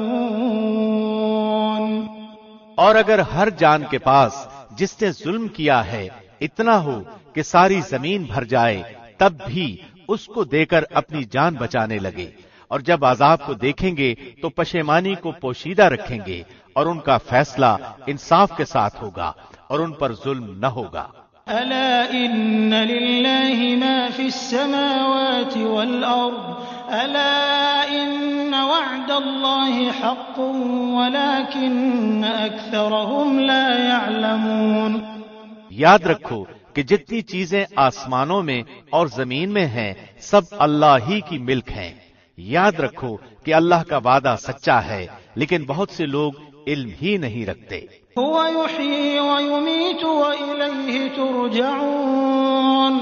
اور اگر ہر جان کے پاس جس نے ظلم کیا ہے اتنا ہو کہ ساری زمین بھر جائے، تب بھی اس کو دے کر اپنی جان بچانے لگے، اور جب عذاب کو دیکھیں گے تو پشیمانی کو پوشیدہ رکھیں گے، اور ان کا فیصلہ انصاف کے ساتھ ہوگا اور ان پر ظلم نہ ہوگا. ألا إن لله ما في السماوات والأرض ألا إن وعد الله حق ولكن أكثرهم لا يعلمون. یاد رکھو کہ جتنی چیزیں آسمانوں میں اور زمین میں ہیں سب اللہ ہی کی ملک ہیں. یاد رکھو کہ اللہ کا وعدہ سچا ہے، لیکن بہت سے لوگ علم ہی نہیں رکھتے. هو يحيي ويميت وإليه ترجعون.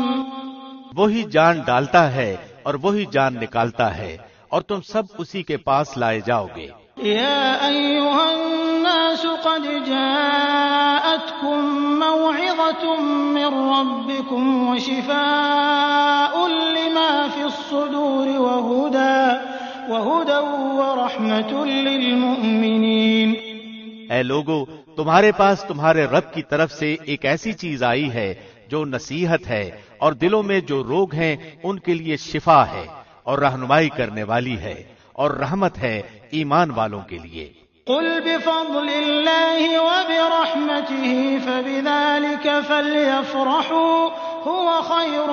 وہی جان ڈالتا ہے اور وہی جان نکالتا ہے، اور تم سب اسی کے پاس لائے جاؤ گے. يا أيها الناس قد جاءتكم موعظة من ربكم وشفاء لما في الصدور وهدى ورحمة للمؤمنين. اے لوگو، تمہارے پاس تمہارے رب کی طرف سے ایک ایسی چیز آئی ہے جو نصیحت ہے، اور دلوں میں جو روگ ہیں ان کے لیے شفا ہے، اور رہنمائی کرنے والی ہے، اور رحمت ہے ایمان والوں کے لیے. قل بفضل الله وبرحمته فبذلك فليفرحوا هو خير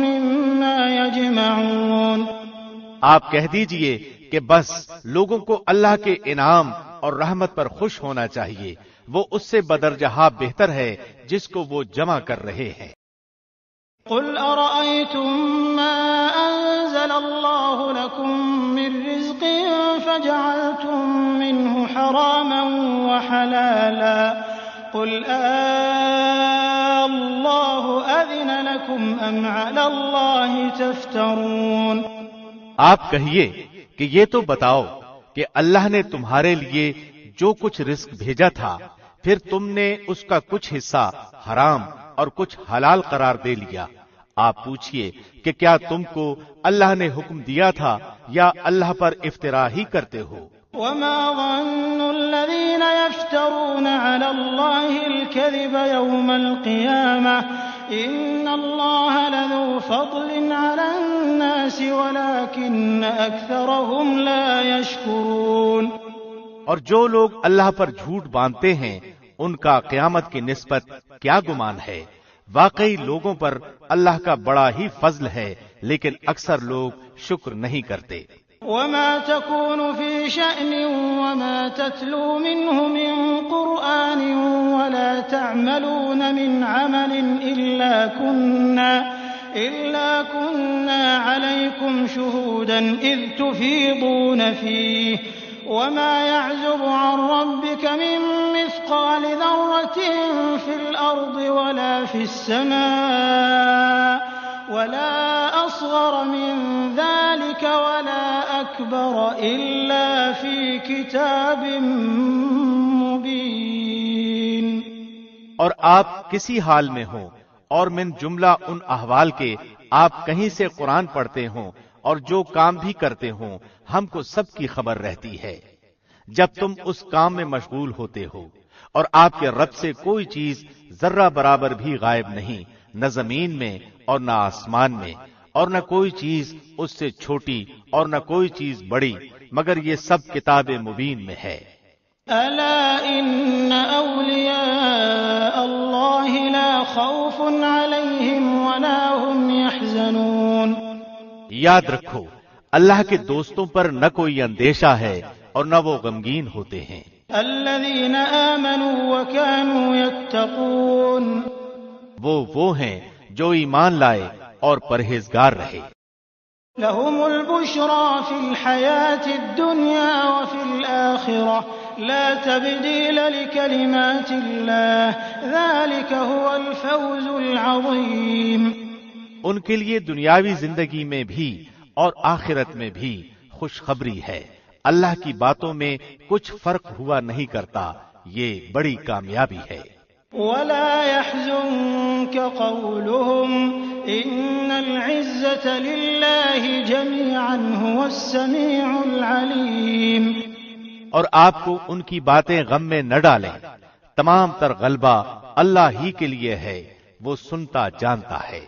مما يجمعون. آپ کہہ دیجئے کہ بس لوگوں کو اللہ کے انعام اور رحمت پر خوش ہونا چاہیے، وہ اس سے بدرجہ بہتر ہے جس کو وہ جمع کر رہے ہیں. قل أرأيتم ما أنزل الله لكم من رزق فجعلتم منه حراما وحلالا قل الله أذن لكم أم على الله تفترون. آپ کہیے کہ یہ تو بتاؤ کہ اللہ نے تمہارے لیے جو کچھ رزق بھیجا تھا، پھر تم نے اس کا کچھ حصہ حرام اور کچھ حلال قرار دے لیا. آپ پوچھئے کہ کیا تم کو اللہ نے حکم دیا تھا یا اللہ پر افترا ہی کرتے ہو؟ وما ظن الذين يفترون على الله الكذب يوم القيامة إن الله لذو فضل على الناس ولكن أكثرهم لا يشكرون. اور جو لوگ اللہ پر جھوٹ باندھتے ہیں ان کا قیامت کی نسبت کیا گمان ہے؟ واقعی لوگوں پر اللہ کا بڑا ہی فضل ہے، لیکن اکثر لوگ شکر نہیں کرتے. وما تكون في شأن وما تتلو منه من قرآن ولا تعملون من عمل إلا كنا عليكم شهودا إذ تفيضون فيه وما يعزب عن ربك من مثقال ذرة في الأرض ولا في السماء ولا أصغر من ذلك ولا أكبر إلا في كتاب مبين۔ اور آپ کسی حال میں ہوں اور من جملہ ان احوال کے آپ کہیں سے قرآن پڑھتے ہوں اور جو کام بھی کرتے ہوں، ہم کو سب کی خبر رہتی ہے جب تم اس کام میں مشغول ہوتے ہو، اور آپ کے رب سے کوئی چیز ذرہ برابر بھی غائب نہیں، نہ زمین میں اور نہ آسمان میں، اور نہ کوئی چیز اس سے چھوٹی اور نہ کوئی چیز بڑی، مگر یہ سب کتاب مبین میں ہے۔ ألا إن أولياء الله لا خوف عليهم ولا هم يحزنون۔ یاد رکھو اللہ کے دوستوں پر نہ کوئی اندیشہ ہے اور نہ وہ غمگین ہوتے ہیں۔ الذين آمنوا وكانوا يتقون۔ وہ ہیں جو ایمان لائے اور پرہیزگار رہے۔ لهم البشرى في الحياة الدنيا وفي الآخرة لا تبديل لكلمات الله ذلك هو الفوز العظيم۔ ان کے لیے دنیاوی زندگی میں بھی اور آخرت میں بھی خوشخبری ہے، اللہ کی باتوں میں کچھ فرق ہوا نہیں کرتا، یہ بڑی کامیابی ہے۔ ولا يحزنك قولهم إن العزة لله جميعا هو السميع العليم۔ اور آپ کو ان کی باتیں غم میں نہ ڈالیں، تمام تر غلبہ اللہ ہی کے لیے ہے، وہ سنتا جانتا ہے۔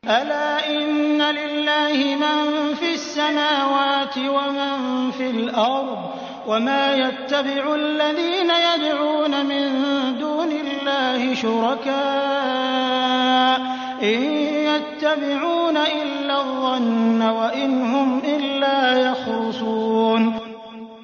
ألا إن لله من في السماوات ومن في الأرض وما يتبع الذين يدعون من دون الله شركاء إن يتبعون إلا الظن وإن هم إلا يخرصون۔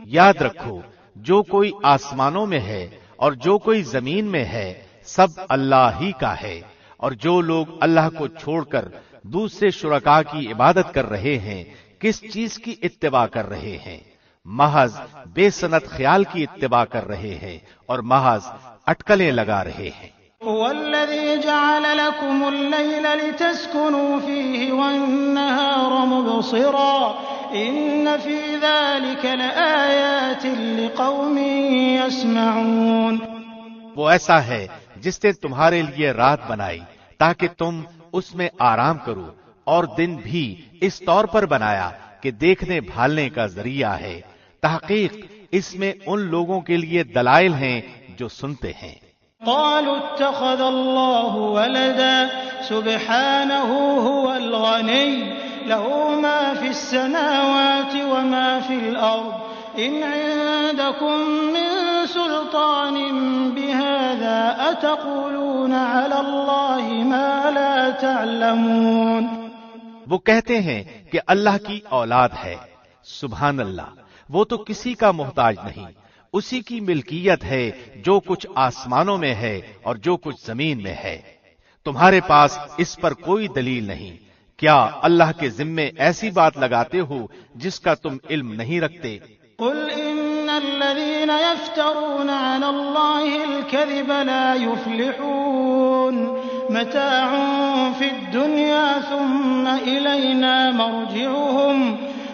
یاد رکھو جو کوئی آسمانوں میں ہے اور جو کوئی زمین میں ہے سب اللہ ہی کا ہے، اور جو لوگ اللہ کو چھوڑ کر دوسرے شرکاء کی عبادت کر رہے ہیں کس چیز کی اتباع کر رہے ہیں؟ محض بے سنت خیال کی اتباع کر رہے ہیں اور محض اٹکلیں لگا رہے ہیں۔ والذي جعل لكم الليل لتسكنوا فيه والنهار مبصرا إن في ذلك لآيات لقوم يسمعون۔ وہ ایسا ہے جس نے تمہارے لیے رات بنائی تاکہ تم اس میں آرام کرو، اور دن بھی اس طور پر بنایا کہ دیکھنے بھالنے کا ذریعہ ہے، تحقیق اس میں ان لوگوں کے لیے دلائل ہیں جو سنتے ہیں۔ قالوا اتخذ الله ولدا سبحانه هو الغني له ما في السماوات وما في الأرض إن عندكم من سلطان بهذا أتقولون على الله ما لا تعلمون۔ وہ کہتے ہیں کہ اللہ کی اولاد ہے، سبحان اللہ، وہ تو کسی کا محتاج نہیں، اسی کی ملکیت ہے جو کچھ آسمانوں میں ہے اور جو کچھ زمین میں ہے، تمہارے پاس اس پر کوئی دلیل نہیں، کیا اللہ کے ذمے ایسی بات لگاتے ہو جس کا تم علم نہیں رکھتے؟ قل إن الذين يفترون على الله الكذب لا يفلحون متاع في الدنيا ثم إلينا مرجعهم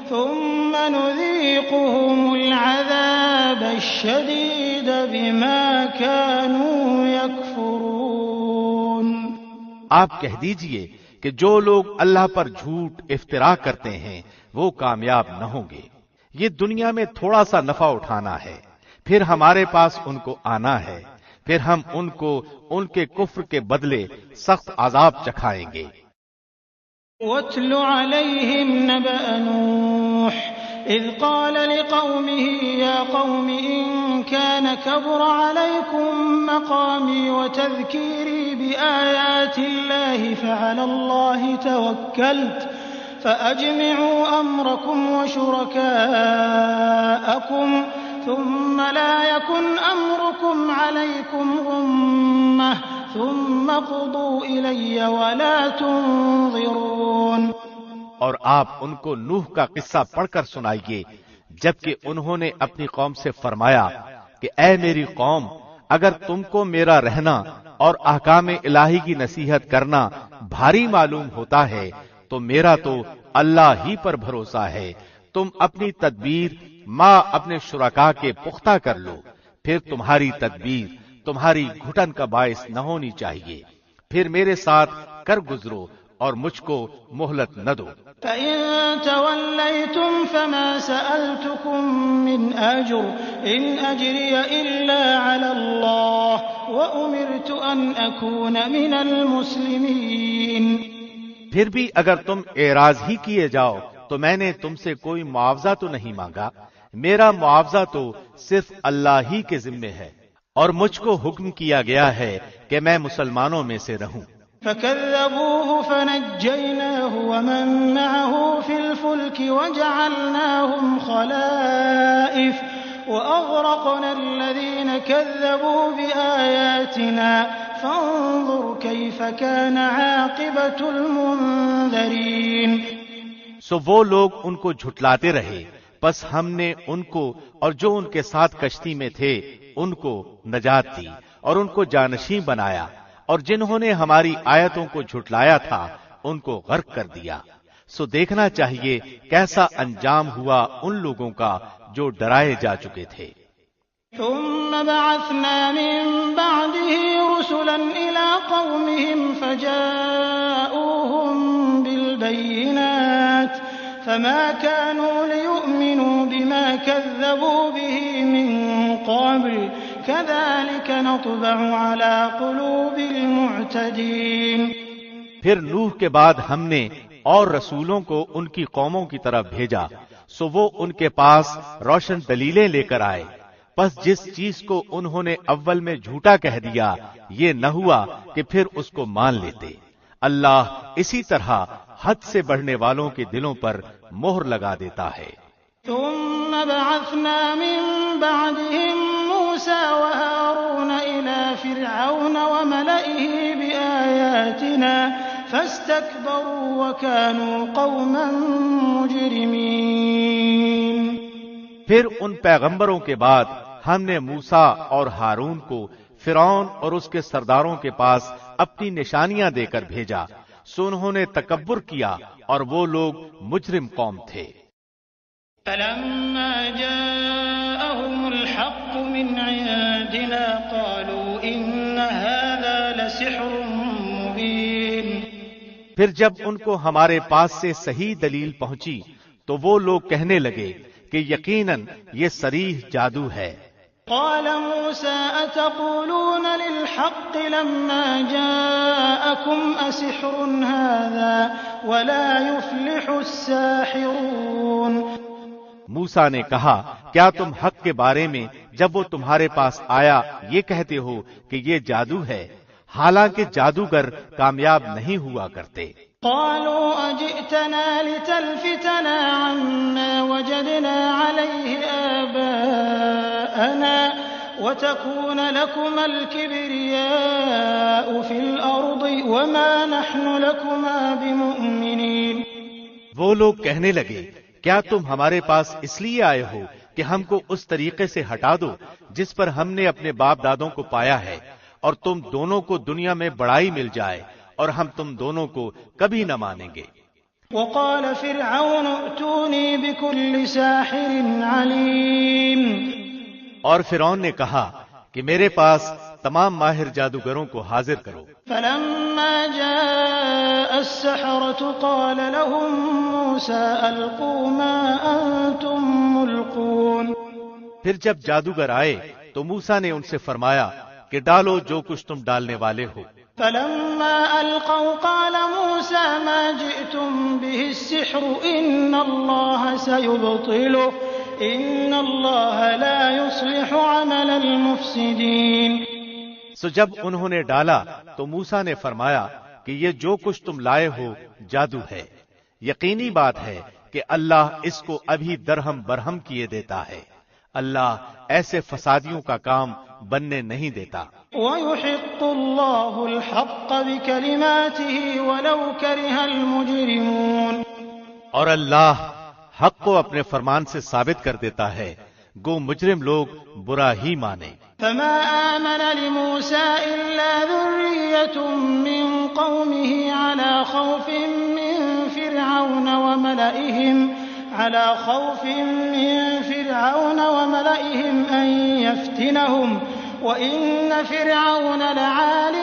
ثم نذيقهم العذاب الشديد بما كانوا يكفرون۔ آپ کہہ دیجئے کہ جو لوگ اللہ پر جھوٹ افترا کرتے ہیں وہ کامیاب نہ ہوں گے، یہ دنیا میں تھوڑا سا نفع اٹھانا ہے، پھر ہمارے پاس ان کو آنا ہے، پھر ہم ان کو ان کے کفر کے بدلے سخت عذاب چکھائیں گے۔ واتل عليهم نبأ نوح إذ قال لقومه يا قوم إن كان كبر عليكم مقامي وتذكيري بآيات الله فعلى الله توكلت فأجمعوا أمركم وشركاءكم ثم لا يكن أمركم عليكم غمة ثم قضوا إلي ولا تنظرون۔ اور آپ ان کو نوح کا قصہ پڑھ کر سنائیے جبکہ انہوں نے اپنی قوم سے فرمایا کہ اے میری قوم، اگر تم کو میرا رہنا اور احکام الہی کی نصیحت کرنا بھاری معلوم ہوتا ہے تو میرا تو اللہ ہی پر بھروسہ ہے، تم اپنی تدبیر ماں اپنے شرکا کے پختہ کر لو، پھر تمہاری تدبیر تمہاری گھٹن کا باعث نہ ہونی چاہیے، پھر میرے ساتھ کر گزرو اور مجھ کو مہلت نہ دو۔ فَإِن تَوَلَّيْتُمْ فَمَا سَأَلْتُكُم مِّنْ أَجْرٍ إِنْ أَجْرِيَ إِلَّا عَلَى اللَّهِ وَأُمِرْتُ أَنْ أَكُونَ مِنَ الْمُسْلِمِينَ۔ پھر بھی اگر تم اعراض ہی کیے جاؤ تو میں نے تم سے کوئی معاوضہ تو نہیں مانگا، میرا معاوضہ تو صرف اللہ ہی کے ذمے ہے، اور مجھ کو حکم کیا گیا ہے کہ میں مسلمانوں میں سے رہوں۔ فَكَذَّبُوهُ فَنَجَّيْنَاهُ وَمَن مَّعَهُ فِي الْفُلْكِ وَجَعَلْنَاهُمْ خَلَائِفَ وَأَغْرَقْنَا الَّذِينَ كَذَّبُوا بِآيَاتِنَا فَانظُرْ كَيْفَ كَانَ عَاقِبَةُ الْمُنذَرِينَ۔ سو وہ لوگ ان کو جھٹلاتے رہے، بس ہم نے ان کو اور جو ان کے ساتھ کشتی میں تھے ان کو نجات دی اور ان کو جانشین بنایا، اور جنہوں نے ہماری آیتوں کو جھٹلایا تھا ان کو غرق کر دیا۔ سو دیکھنا چاہیے کیسا انجام ہوا ان لوگوں کا جو ڈرائے جا چکے تھے۔ ثم بعثنا من بعده رسلا إلى قومهم فجاءوهم بالبينات فما كانوا ليؤمنوا بما كذبوا به من قبل كذلك نطبع على قلوب المعتدين۔ پھر نوح کے بعد ہم نے اور رسولوں کو ان کی قوموں کی طرف بھیجا، سو وہ ان کے پاس روشن دلیلیں لے کر آئے، پس جس چیز کو انہوں نے اول میں جھوٹا کہہ دیا یہ نہ ہوا کہ پھر اس کو مان لیتے۔ اللہ اسی طرح حد سے بڑھنے والوں کے دلوں پر مہر لگا دیتا ہے۔ ثم بعثنا من بعدهم موسى وهارون إلى فرعون وملئه بآياتنا فاستكبروا وكانوا قوما مجرمين۔ پھر ان پیغمبروں کے بعد ہم نے موسیٰ اور ہارون کو فرعون اور اس کے سرداروں کے پاس اپنی نشانیاں دے کر بھیجا، سو انہوں نے تکبر کیا اور وہ لوگ مجرم قوم تھے۔ فلما جاءهم الحق من عندنا قالوا إن هذا لسحر مبين۔ پھر جب ان کو ہمارے پاس سے صحیح دلیل پہنچی تو وہ لوگ کہنے لگے کہ یقیناً یہ صریح جادو ہے۔ قال موسى أتقولون للحق لما جاءكم أسحر هذا ولا يفلح الساحرون۔ موسیٰ نے کہا کیا تم حق کے بارے میں جب وہ تمہارے پاس آیا یہ کہتے ہو کہ یہ جادو ہے، حالانکہ جادوگر کامیاب نہیں ہوا کرتے۔ قالوا أجئتنا لتلفتنا عما وجدنا عليه آباءنا وتكون لكما الكبرياء في الأرض وما نحن لكما بمؤمنين۔ وہ لوگ کہنے لگے کیا تم ہمارے پاس اس لیے آئے ہو کہ ہم کو اس طریقے سے ہٹا دو جس پر ہم نے اپنے باپ دادوں کو پایا ہے، اور تم دونوں کو دنیا میں بڑائی مل جائے اور ہم تم دونوں کو کبھی نہ مانیں گے۔ وقال فرعون ائتوني بكل ساحر عليم۔ اور فرعون نے کہا کہ میرے پاس تمام ماہر جادوگروں کو حاضر کرو۔ فلما جاء السحرة قال لهم موسى ألقوا ما أنتم ملقون۔ پھر جب جادوگر آئے تو موسیٰ نے ان سے فرمایا کہ ڈالو جو کچھ تم ڈالنے والے ہو۔ فلما ألقوا قال موسى ما جئتم به السحر إن الله سيبطله إن الله لا يصلح عمل المفسدين۔ سو جب انہوں نے ڈالا تو موسیٰ نے فرمایا کہ یہ جو کچھ تم لائے ہو جادو ہے، یقینی بات ہے کہ اللہ اس کو ابھی درہم برہم کیے دیتا ہے، اللہ ایسے فسادیوں کا کام بننے نہیں دیتا۔ وَيُحِقُّ اللَّهُ الْحَقَّ بِكَلِمَاتِهِ وَلَوْ كَرِهَ الْمُجْرِمُونَ۔ اور اللہ حق کو اپنے فرمان سے ثابت کر دیتا ہے گو مجرم لوگ برا ہی مانے۔ فما آمن لموسى إلا ذرية من قومه على خوف من فرعون وملئهم على خوف من فرعون وملئهم أن يفتنهم وإن فرعون لعال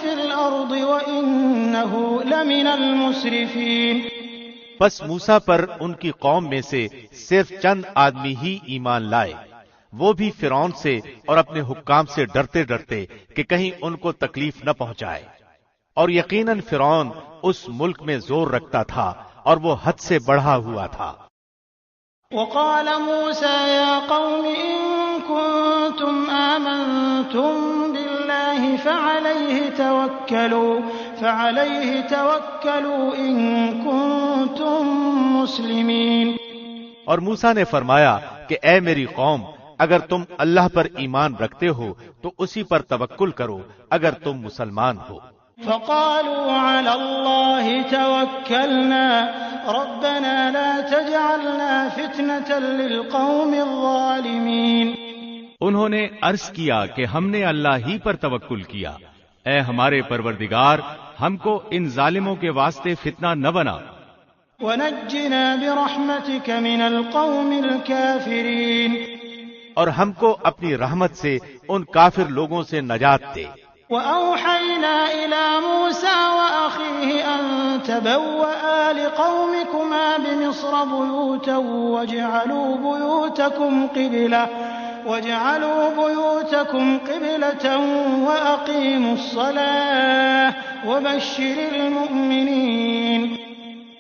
في الأرض وإنه لمن المسرفين۔ پس موسیٰ پر ان کی قوم میں سے صرف چند آدمی ہی ایمان لائے، وہ بھی فرعون سے اور اپنے حکام سے ڈرتے ڈرتے کہ کہیں ان کو تکلیف نہ پہنچائے، اور یقیناً فرعون اس ملک میں زور رکھتا تھا اور وہ حد سے بڑھا ہوا تھا۔ وقال موسى يا قوم إن كنتم آمنتم بالله فعليه توكلوا إن كنتم مسلمين۔ اور موسیٰ نے فرمایا کہ اے میری قوم، اگر تم اللہ پر ایمان رکھتے ہو تو اسی پر توکل کرو اگر تم مسلمان ہو۔ فقالوا على الله توكلنا ربنا لا تجعلنا فتنة للقوم الظالمين۔ انہوں نے عرض کیا کہ ہم نے اللہ ہی پر توکل کیا، اے ہمارے پروردگار ہم کو ان ظالموں کے واسطے فتنہ نہ بنا۔ ونجنا برحمتك من القوم الكافرين۔ اور ہم کو اپنی رحمت سے ان کافر لوگوں سے نجات دے۔ وأوحينا إلى موسى وأخيه أن تبوأ لقومكما بمصر بيوتا واجعلوا بيوتكم قبلة وأقيموا الصلاة وبشر المؤمنين۔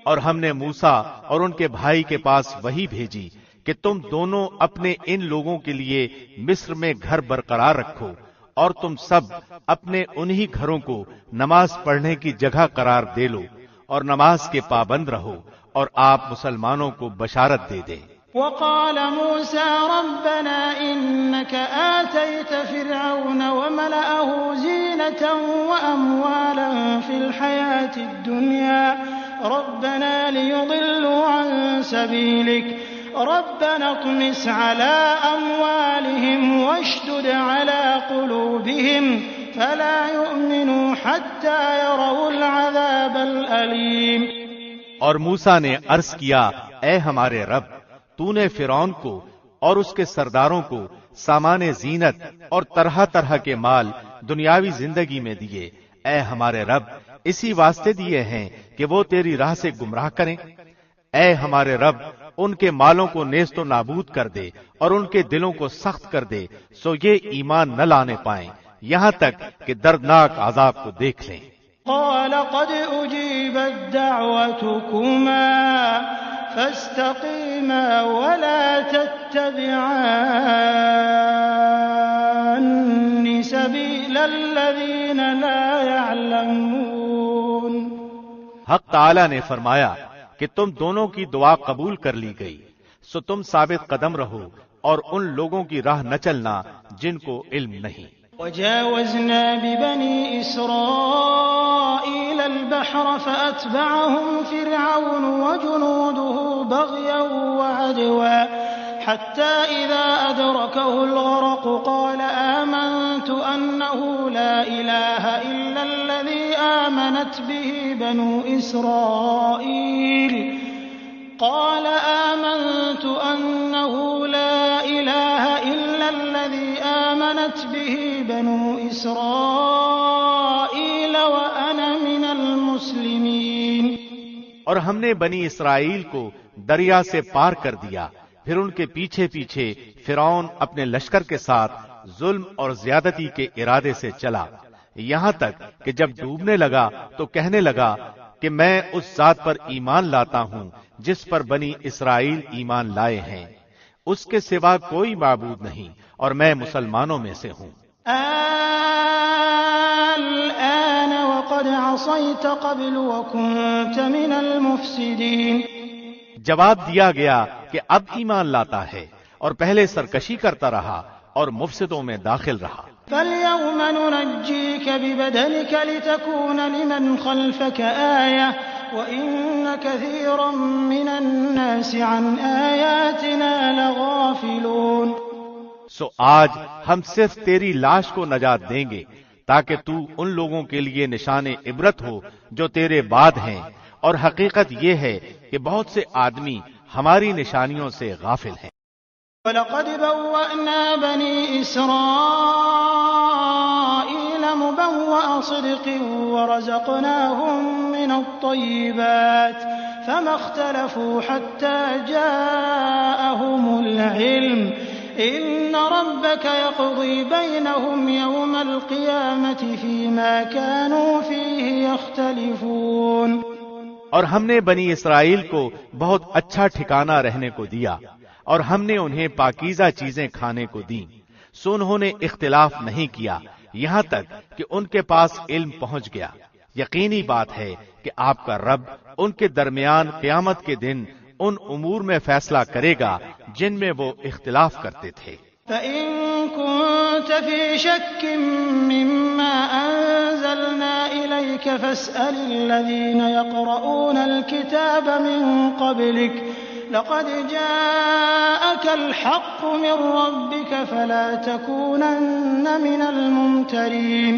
اور ہم نے موسیٰ اور ان کے بھائی کے پاس وحی بھیجی کہ تم دونوں اپنے ان لوگوں کے لیے مصر میں گھر برقرار رکھو، اور تم سب اپنے انہی گھروں کو نماز پڑھنے کی جگہ قرار دے لو اور نماز کے پابند رہو، اور آپ مسلمانوں کو بشارت دے دیں۔ وقال موسى ربنا إنك آتيت فرعون وملأه زينة وأموالا في الحياة الدنيا ربنا ليضلوا عن سبيلك ربنا اطمس على أموالهم واشدد على قلوبهم فلا يؤمنوا حتى يروا العذاب الأليم۔ اور موسیٰ نے عرض کیا اے ہمارے رب، تو نے فرعون کو اور اس کے سرداروں کو سامان زینت اور طرح طرح کے مال دنیاوی زندگی میں دیے، اے ہمارے رب اسی واسطے دیے ہیں کہ وہ تیری راہ سے گمراہ کریں۔ اے ہمارے رب ان کے مالوں کو نیست و نابود کر دے اور ان کے دلوں کو سخت کر دے، سو یہ ایمان نہ لانے پائیں یہاں تک کہ دردناک عذاب کو دیکھ لیں۔ قال قد أجيبت دعوتكما فاستقيما ولا تتبعان سبيل الذين لا يعلمون۔ حق تعالی نے فرمایا کہ تم دونوں کی دعا قبول کر لی گئی، سو تم ثابت قدم رہو اور ان لوگوں کی راہ نہ چلنا جن کو علم نہیں۔ وجاوزنا ببني إسرائيل البحر فأتبعهم فرعون وجنوده بغيا وعدوا حتى إذا أدركه الغرق قال آمنت أنه لا إله إلا الذي آمنت به بنو إسرائيل قال آمنت أنه لا إله إلا الذي آمنت به بنو إسرائيل وأنا من المسلمين۔ اور ہم نے بنی اسرائیل کو دریا سے پار کر دیا، پھر ان کے پیچھے پیچھے فرعون اپنے لشکر کے ساتھ ظلم اور زیادتی کے ارادے سے چلا، یہاں تک کہ جب ڈوبنے لگا تو کہنے لگا کہ میں اس ذات پر ایمان لاتا ہوں جس پر بنی اسرائیل ایمان لائے ہیں، اس کے سوا کوئی معبود نہیں اور میں مسلمانوں میں سے ہوں۔ الآن وقد عصيت قبل وكنت من المفسدين۔ جواب دیا گیا کہ اب ایمان لاتا ہے اور پہلے سرکشی کرتا رہا اور مفسدوں میں داخل رہا۔ فَالْيَوْمَ نُنَجِّيكَ بِبَدَنِكَ لِتَكُونَ لِمَنْ خَلْفَكَ آيَةً وَإِنَّ كَثِيرًا مِنَ النَّاسِ عَنْ آيَاتِنَا لَغَافِلُونَ۔ سو آج ہم صرف تیری لاش کو نجات دیں گے تاکہ تو ان لوگوں کے لیے نشان عبرت ہو جو تیرے بعد ہیں، اور حقیقت یہ ہے کہ بہت سے آدمی ہماری نشانیوں سے غافل ہیں۔ وَلَقَدْ بَوَّأْنَا بَنِي إِسْرَائِيلَ مُبَوَّأَ صِدْقٍ وَرَزَقْنَاهُم مِّنَ الطَّيِّبَاتِ فَمَا اخْتَلَفُوا حَتَّى جَاءَهُمُ الْعِلْمُ إِنَّ رَبَّكَ يَقْضِي بَيْنَهُمْ يَوْمَ الْقِيَامَةِ فِيمَا كَانُوا فِيهِ يَخْتَلِفُونَ۔ اور ہم نے بنی اسرائیل کو بہت اچھا ٹھکانہ رہنے کو دیا، اور ہم نے انہیں پاکیزہ چیزیں کھانے کو دیں، سو انہوں نے اختلاف نہیں کیا یہاں تک کہ ان کے پاس علم پہنچ گیا۔ یقینی بات ہے کہ آپ کا رب ان کے درمیان قیامت کے دن ان امور میں فیصلہ کرے گا جن میں وہ اختلاف کرتے تھے۔ فَإِن كُنتَ فِي شَكٍّ مِّمَّا أَنزَلْنَا إِلَيْكَ فَاسْأَلِ الَّذِينَ يَقْرَؤُونَ الْكِتَابَ مِن قَبْلِكَ لَقَدْ جَاءَكَ الْحَقُّ مِن رَّبِّكَ فَلَا تَكُونَنَّ مِنَ الْمُمْتَرِينَ۔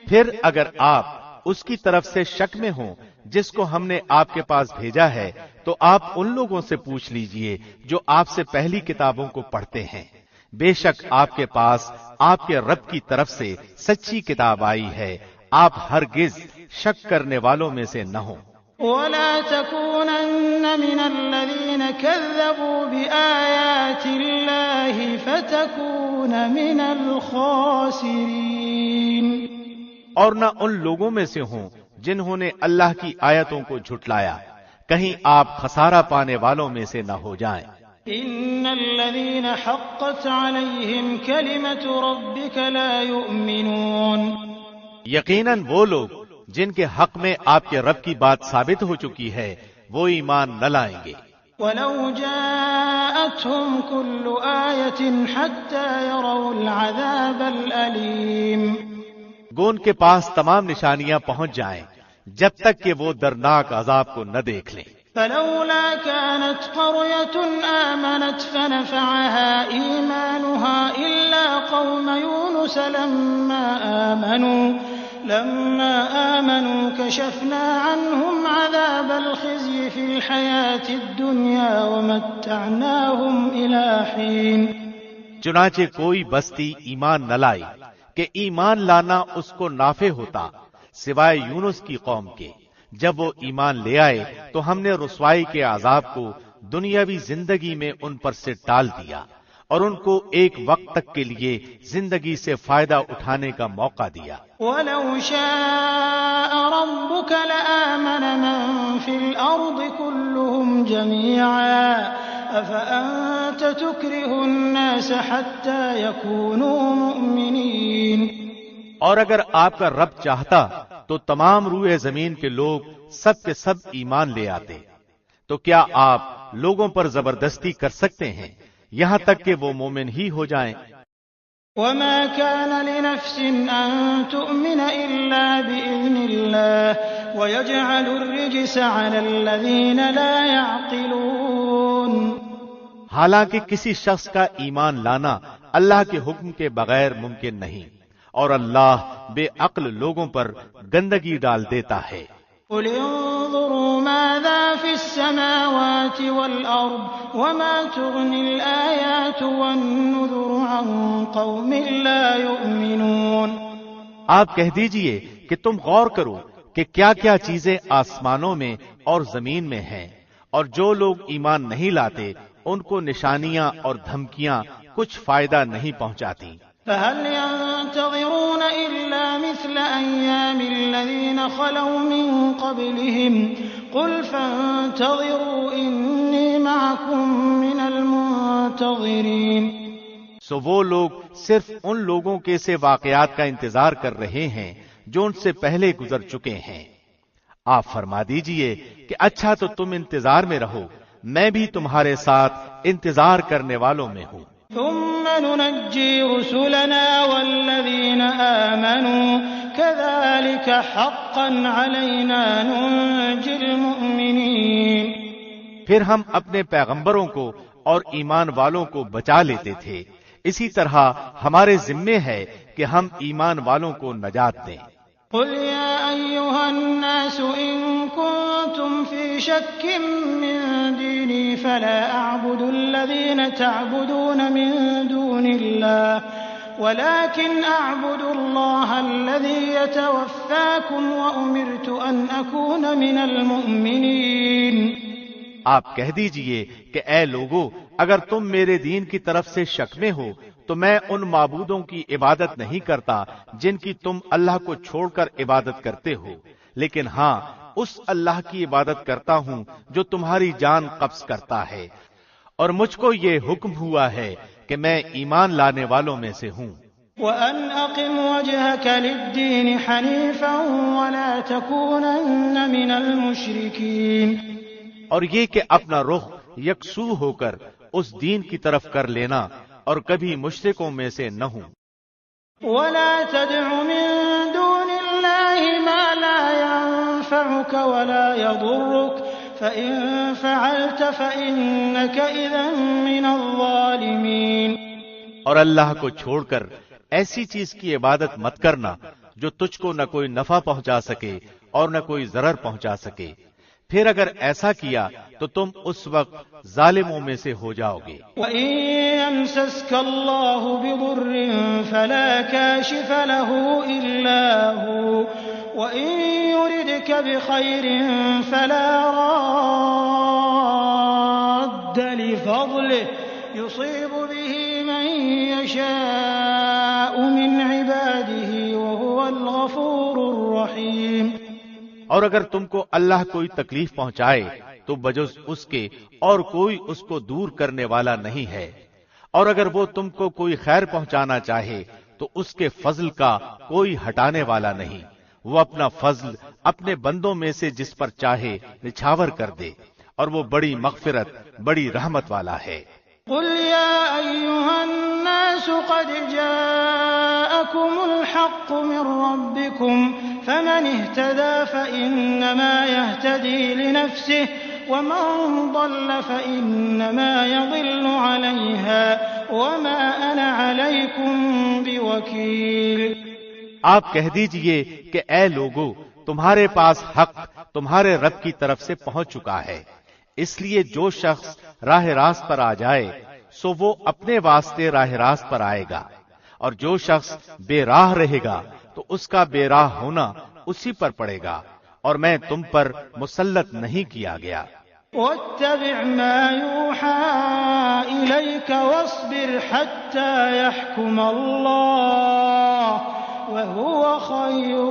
پھر اگر آپ اس کی طرف سے شک میں ہوں جس کو ہم نے آپ کے پاس بھیجا ہے، تو آپ ان لوگوں سے پوچھ لیجئے جو آپ سے پہلی کتابوں کو پڑھتے ہیں۔ بے شک آپ کے پاس آپ کے رب کی طرف سے سچی کتاب آئی ہے، آپ ہرگز شک کرنے والوں میں سے نہ ہوں۔ وَلَا تَكُونَنَّ مِنَ الَّذِينَ كَذَّبُوا بِآيَاتِ اللَّهِ فَتَكُونَ مِنَ الْخَاسِرِينَ۔ اور نہ ان لوگوں میں سے ہوں جنہوں نے اللہ کی آیتوں کو جھٹلایا، کہیں آپ خسارہ پانے والوں میں سے نہ ہو جائیں۔ إِنَّ الَّذِينَ حَقَّتْ عَلَيْهِمْ كَلِمَةُ رَبِّكَ لَا يُؤْمِنُونَ۔ یقیناً وہ لوگ جن کے حق میں آپ کے رب کی بات ثابت ہو چکی ہے، وہ ایمان نہ لائیں گے۔ وَلَوْ جَاءَتْهُمْ كُلُّ آيَةٍ حَتَّى يَرَوْا الْعَذَابَ الْأَلِيمَ۔ گو ان کے پاس تمام نشانیاں پہنچ جائیں جب تک کہ وہ دردناک عذاب کو نہ دیکھ لیں۔ فَلَوْلَا كَانَتْ قَرْيَةٌ آمَنَتْ فَنَفَعَهَا إِيمَانُهَا إِلَّا قَوْمَ يُونُسَ لَمَّا آمَنُوا كَشَفْنَا عَنْهُمْ عَذَابَ الْخِزْيِ فِي الْحَيَاةِ الدُّنْيَا وَمَتَّعْنَاهُمْ إِلَى حِينٍ۔ چنانچہ کوئی بستی ایمان نہ لائی کہ ایمان لانا اس کو نافع ہوتا سوائے یونس کی قوم کے۔ جب وہ ایمان لے آئے تو ہم نے رسوائی کے عذاب کو دنیاوی زندگی میں ان پر سے ٹال دیا، اور ان کو ایک وقت تک کے لیے زندگی سے فائدہ اٹھانے کا موقع دیا۔ وَلَوْ شَاءَ رَبُّكَ لَآمَنَ مَن فِي الْأَرْضِ كُلُّهُمْ جَمِيعًا أَفَأَنتَ تُكْرِهُ النَّاسَ حَتَّى يَكُونُوا مُؤْمِنِينَ۔ اور اگر آپ کا رب چاہتا تو تمام روئے زمین کے لوگ سب کے سب ایمان لے آتے، تو کیا آپ لوگوں پر زبردستی کر سکتے ہیں یہاں تک کہ وہ مومن ہی ہو جائیں؟ وَمَا كَانَ لِنَفْسٍ أَن تُؤْمِنَ إِلَّا بِإِذْنِ اللَّهِ وَيَجْعَلُ الرِّجْسَ عَلَى الَّذِينَ لَا يَعْقِلُونَ۔ حالانکہ کسی شخص کا ایمان لانا اللہ کے حکم کے بغیر ممکن نہیں، اور اللہ بے عقل لوگوں پر گندگی ڈال دیتا ہے۔ قُلِ انظُرُوا مَاذَا فِي السَّمَاوَاتِ وَالْأَرْضِ وَمَا تُغْنِي الْآيَاتُ وَالنُّذُرُ عَن قَوْمٍ لَّا يُؤْمِنُونَ۔ آپ کہہ دیجئے کہ تم غور کرو کہ کیا کیا چیزیں آسمانوں میں اور زمین میں ہیں، اور جو لوگ ایمان نہیں لاتے ان کو نشانیاں اور دھمکیاں کچھ فائدہ نہیں پہنچاتی۔ فَهَلْ يَنتَظِرُونَ إِلَّا مِثْلَ أَيَّامِ الَّذِينَ خَلَوْا مِن قَبْلِهِمْ قُلْ فَانتَظِرُوا إِنِّي مَعَكُم مِّنَ الْمُنتَظِرِينَ۔ سو وہ لوگ صرف ان لوگوں کے سے واقعات کا انتظار کر رہے ہیں جو ان سے پہلے گزر چکے ہیں۔ آپ فرما دیجئے کہ اچھا تو تم انتظار میں رہو، میں بھی تمہارے ساتھ انتظار کرنے والوں میں ہوں۔ ثم ننجي رسلنا والذين آمنوا كذلك حقا علينا ننجي المؤمنين۔ پھر ہم اپنے پیغمبروں کو اور ایمان والوں کو بچا لیتے تھے، اسی طرح ہمارے ذمے ہے کہ ہم ایمان والوں کو نجات دیں۔ قل يا أيها الناس إن كنتم في شك من ديني فلا أعبد الذين تعبدون من دون الله ولكن أعبد الله الذي يتوفاكم وأمرت أن أكون من المؤمنين۔ آپ کہہ دیجئے کہ اے لوگو، اگر تم میرے دین کی طرف سے شک میں ہو تو میں ان معبودوں کی عبادت نہیں کرتا جن کی تم اللہ کو چھوڑ کر عبادت کرتے ہو، لیکن ہاں اس اللہ کی عبادت کرتا ہوں جو تمہاری جان قبض کرتا ہے، اور مجھ کو یہ حکم ہوا ہے کہ میں ایمان لانے والوں میں سے ہوں۔ وَأَنْ أَقِمْ وَجْهَكَ لِلدِّينِ حَنِيفًا وَلَا تَكُونَنَّ مِنَ الْمُشْرِكِينَ، اور یہ کہ اپنا رخ یکسو ہو کر اس دین کی طرف کر لینا اور کبھی مشرکوں میں سے نہ ہوں۔ وَلَا تَدْعُ مِن دُونِ اللَّهِ مَا لَا يَنفَعُكَ وَلَا يَضُرُّكَ فَإِن فَعَلْتَ فَإِنَّكَ إِذًا مِّنَ الظَّالِمِينَ، اور اللہ کو چھوڑ کر ایسی چیز کی عبادت مت کرنا جو تجھ کو نہ کوئی نفع پہنچا سکے اور نہ کوئی ضرر پہنچا سکے، پھر اگر ایسا کیا تو تم اس وقت ظالموں میں سے ہو جاؤ گے۔ وَإِن يَمْسَسْكَ اللَّهُ بِضُرٍّ فَلَا كَاشِفَ لَهُ إِلَّا هُوَ وَإِن يُرِدْكَ بِخَيْرٍ فَلَا رَادَّ لِفَضْلِهِ يُصِيبُ بِهِ مَن يَشَاءُ مِنْ عِبَادِهِ وَهُوَ الْغَفُورُ الرَّحِيمُ، اور اگر تم کو اللہ کوئی تکلیف پہنچائے تو بجز اس کے اور کوئی اس کو دور کرنے والا نہیں ہے، اور اگر وہ تم کو کوئی خیر پہنچانا چاہے تو اس کے فضل کا کوئی ہٹانے والا نہیں، وہ اپنا فضل اپنے بندوں میں سے جس پر چاہے نچھاور کر دے، اور وہ بڑی مغفرت بڑی رحمت والا ہے۔ قل يا أيها الناس قد جاءكم الحق من ربكم فمن اهتدى فإنما يهتدي لنفسه ومن ضل فإنما يضل عليها وما أنا عليكم بوكيل۔ آپ کہہ دیجئے کہ اے لوگو، تمہارے پاس حق تمہارے رب کی طرف سے پہنچ چکا ہے، اس لیے جو شخص راہ راست پر آ جائے سو وہ اپنے واسطے راہ راست پر آئے گا، اور جو شخص بے راہ رہے گا تو اس کا بے راہ ہونا اسی پر پڑے گا، اور میں تم پر مسلط نہیں کیا گیا۔ واتبع ما يوحى إليك واصبر حتى يحكم الله وهو خير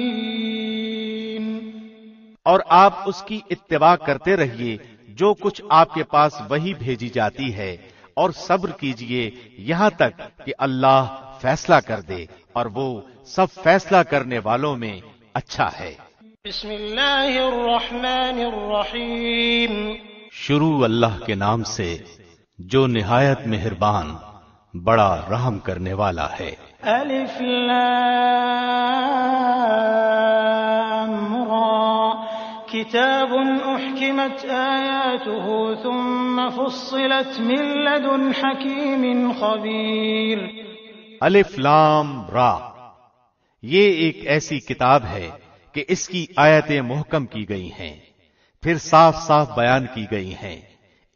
الحاكمين۔ اور آپ اس کی اتباع کرتے رہیے جو کچھ آپ کے پاس وہی بھیجی جاتی ہے، اور صبر کیجئے یہاں تک کہ اللہ فیصلہ کر دے، اور وہ سب فیصلہ کرنے والوں میں اچھا ہے۔ بسم اللہ الرحمن الرحیم، شروع اللہ کے نام سے جو نہایت مہربان بڑا رحم کرنے والا ہے۔ الف لام را کتاب احکمت آیاته ثم فصلت من لدن حکیم خبیر۔ الف لام را، یہ ایک ایسی کتاب ہے کہ اس کی آیتیں محکم کی گئی ہیں، پھر صاف صاف بیان کی گئی ہیں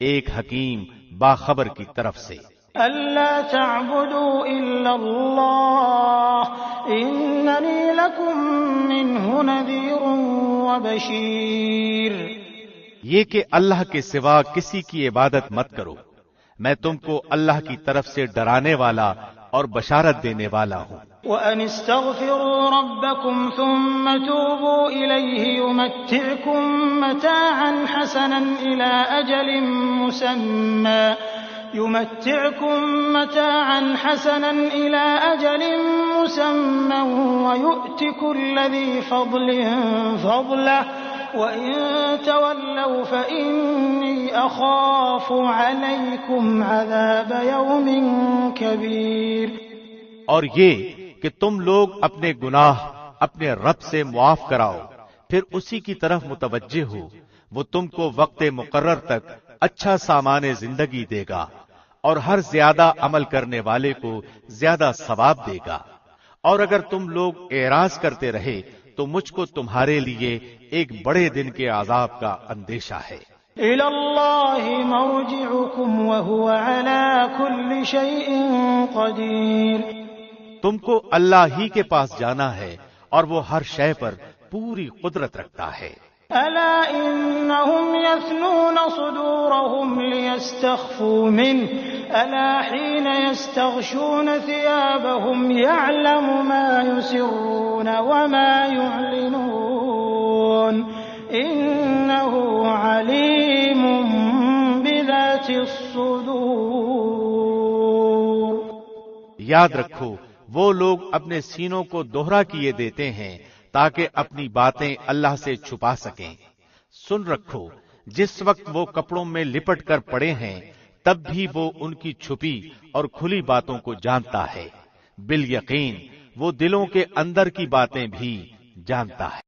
ایک حکیم باخبر کی طرف سے۔ أَلَّا تَعْبُدُوا إِلَّا اللَّهَ إِنَّنِي لَكُمْ مِنْهُ نَذِيرٌ وَبَشِيرٌ، یہ کہ اللہ کے سوا کسی کی عبادت مت کرو، میں تم کو اللہ کی طرف سے ڈرانے والا اور بشارت دینے والا ہوں۔ وَأَنِ اسْتَغْفِرُوا رَبَّكُمْ ثُمَّ تُوبُوا إِلَيْهِ يُمَتِّعْكُم مَّتَاعًا حَسَنًا إِلَىٰ أَجَلٍ مُّسَمًّى وَيُؤْتِ كُلَّ ذِي فَضْلٍ فَضْلَهُ وَإِن تَوَلَّوْا فَإِنِّي أَخَافُ عَلَيْكُمْ عَذَابَ يَوْمٍ كَبِيرٍ۔ اور یہ کہ تم لوگ اپنے گناہ اپنے رب سے معاف کراؤ، پھر اسی کی طرف متوجہ ہو، وہ تم کو وقت مقرر تک اچھا سامان زندگی دے گا، اور ہر زیادہ عمل کرنے والے کو زیادہ ثواب دے گا، اور اگر تم لوگ اعراض کرتے رہے تو مجھ کو تمہارے لیے ایک بڑے دن کے عذاب کا اندیشہ ہے۔ إِلَى اللَّهِ مَرْجِعُكُمْ وَهُوَ عَلَى كُلِّ شَيْءٍ قَدِيرٌ۔ تم کو اللہ ہی کے پاس جانا ہے اور وہ ہر شے پر پوری قدرت رکھتا ہے۔ أَلَا إِنَّهُمْ يَثْنُونَ صُدُورَهُمْ لِيَسْتَخْفُوا مِنْهُ أَلَا حِينَ يَسْتَغْشُونَ ثِيَابَهُمْ يَعْلَمُ مَا يُسِرُّونَ وَمَا يُعْلِنُونَ إِنَّهُ عَلِيمٌ بِذَاتِ الصُّدُورِ۔ یاد رکھو وہ لوگ اپنے سینوں کو دوہرا کیے دیتے ہیں تاکہ اپنی باتیں اللہ سے چھپا سکیں۔ سن رکھو جس وقت وہ کپڑوں میں لپٹ کر پڑے ہیں تب بھی وہ ان کی چھپی اور کھلی باتوں کو جانتا ہے، بالیقین وہ دلوں کے اندر کی باتیں بھی جانتا ہے۔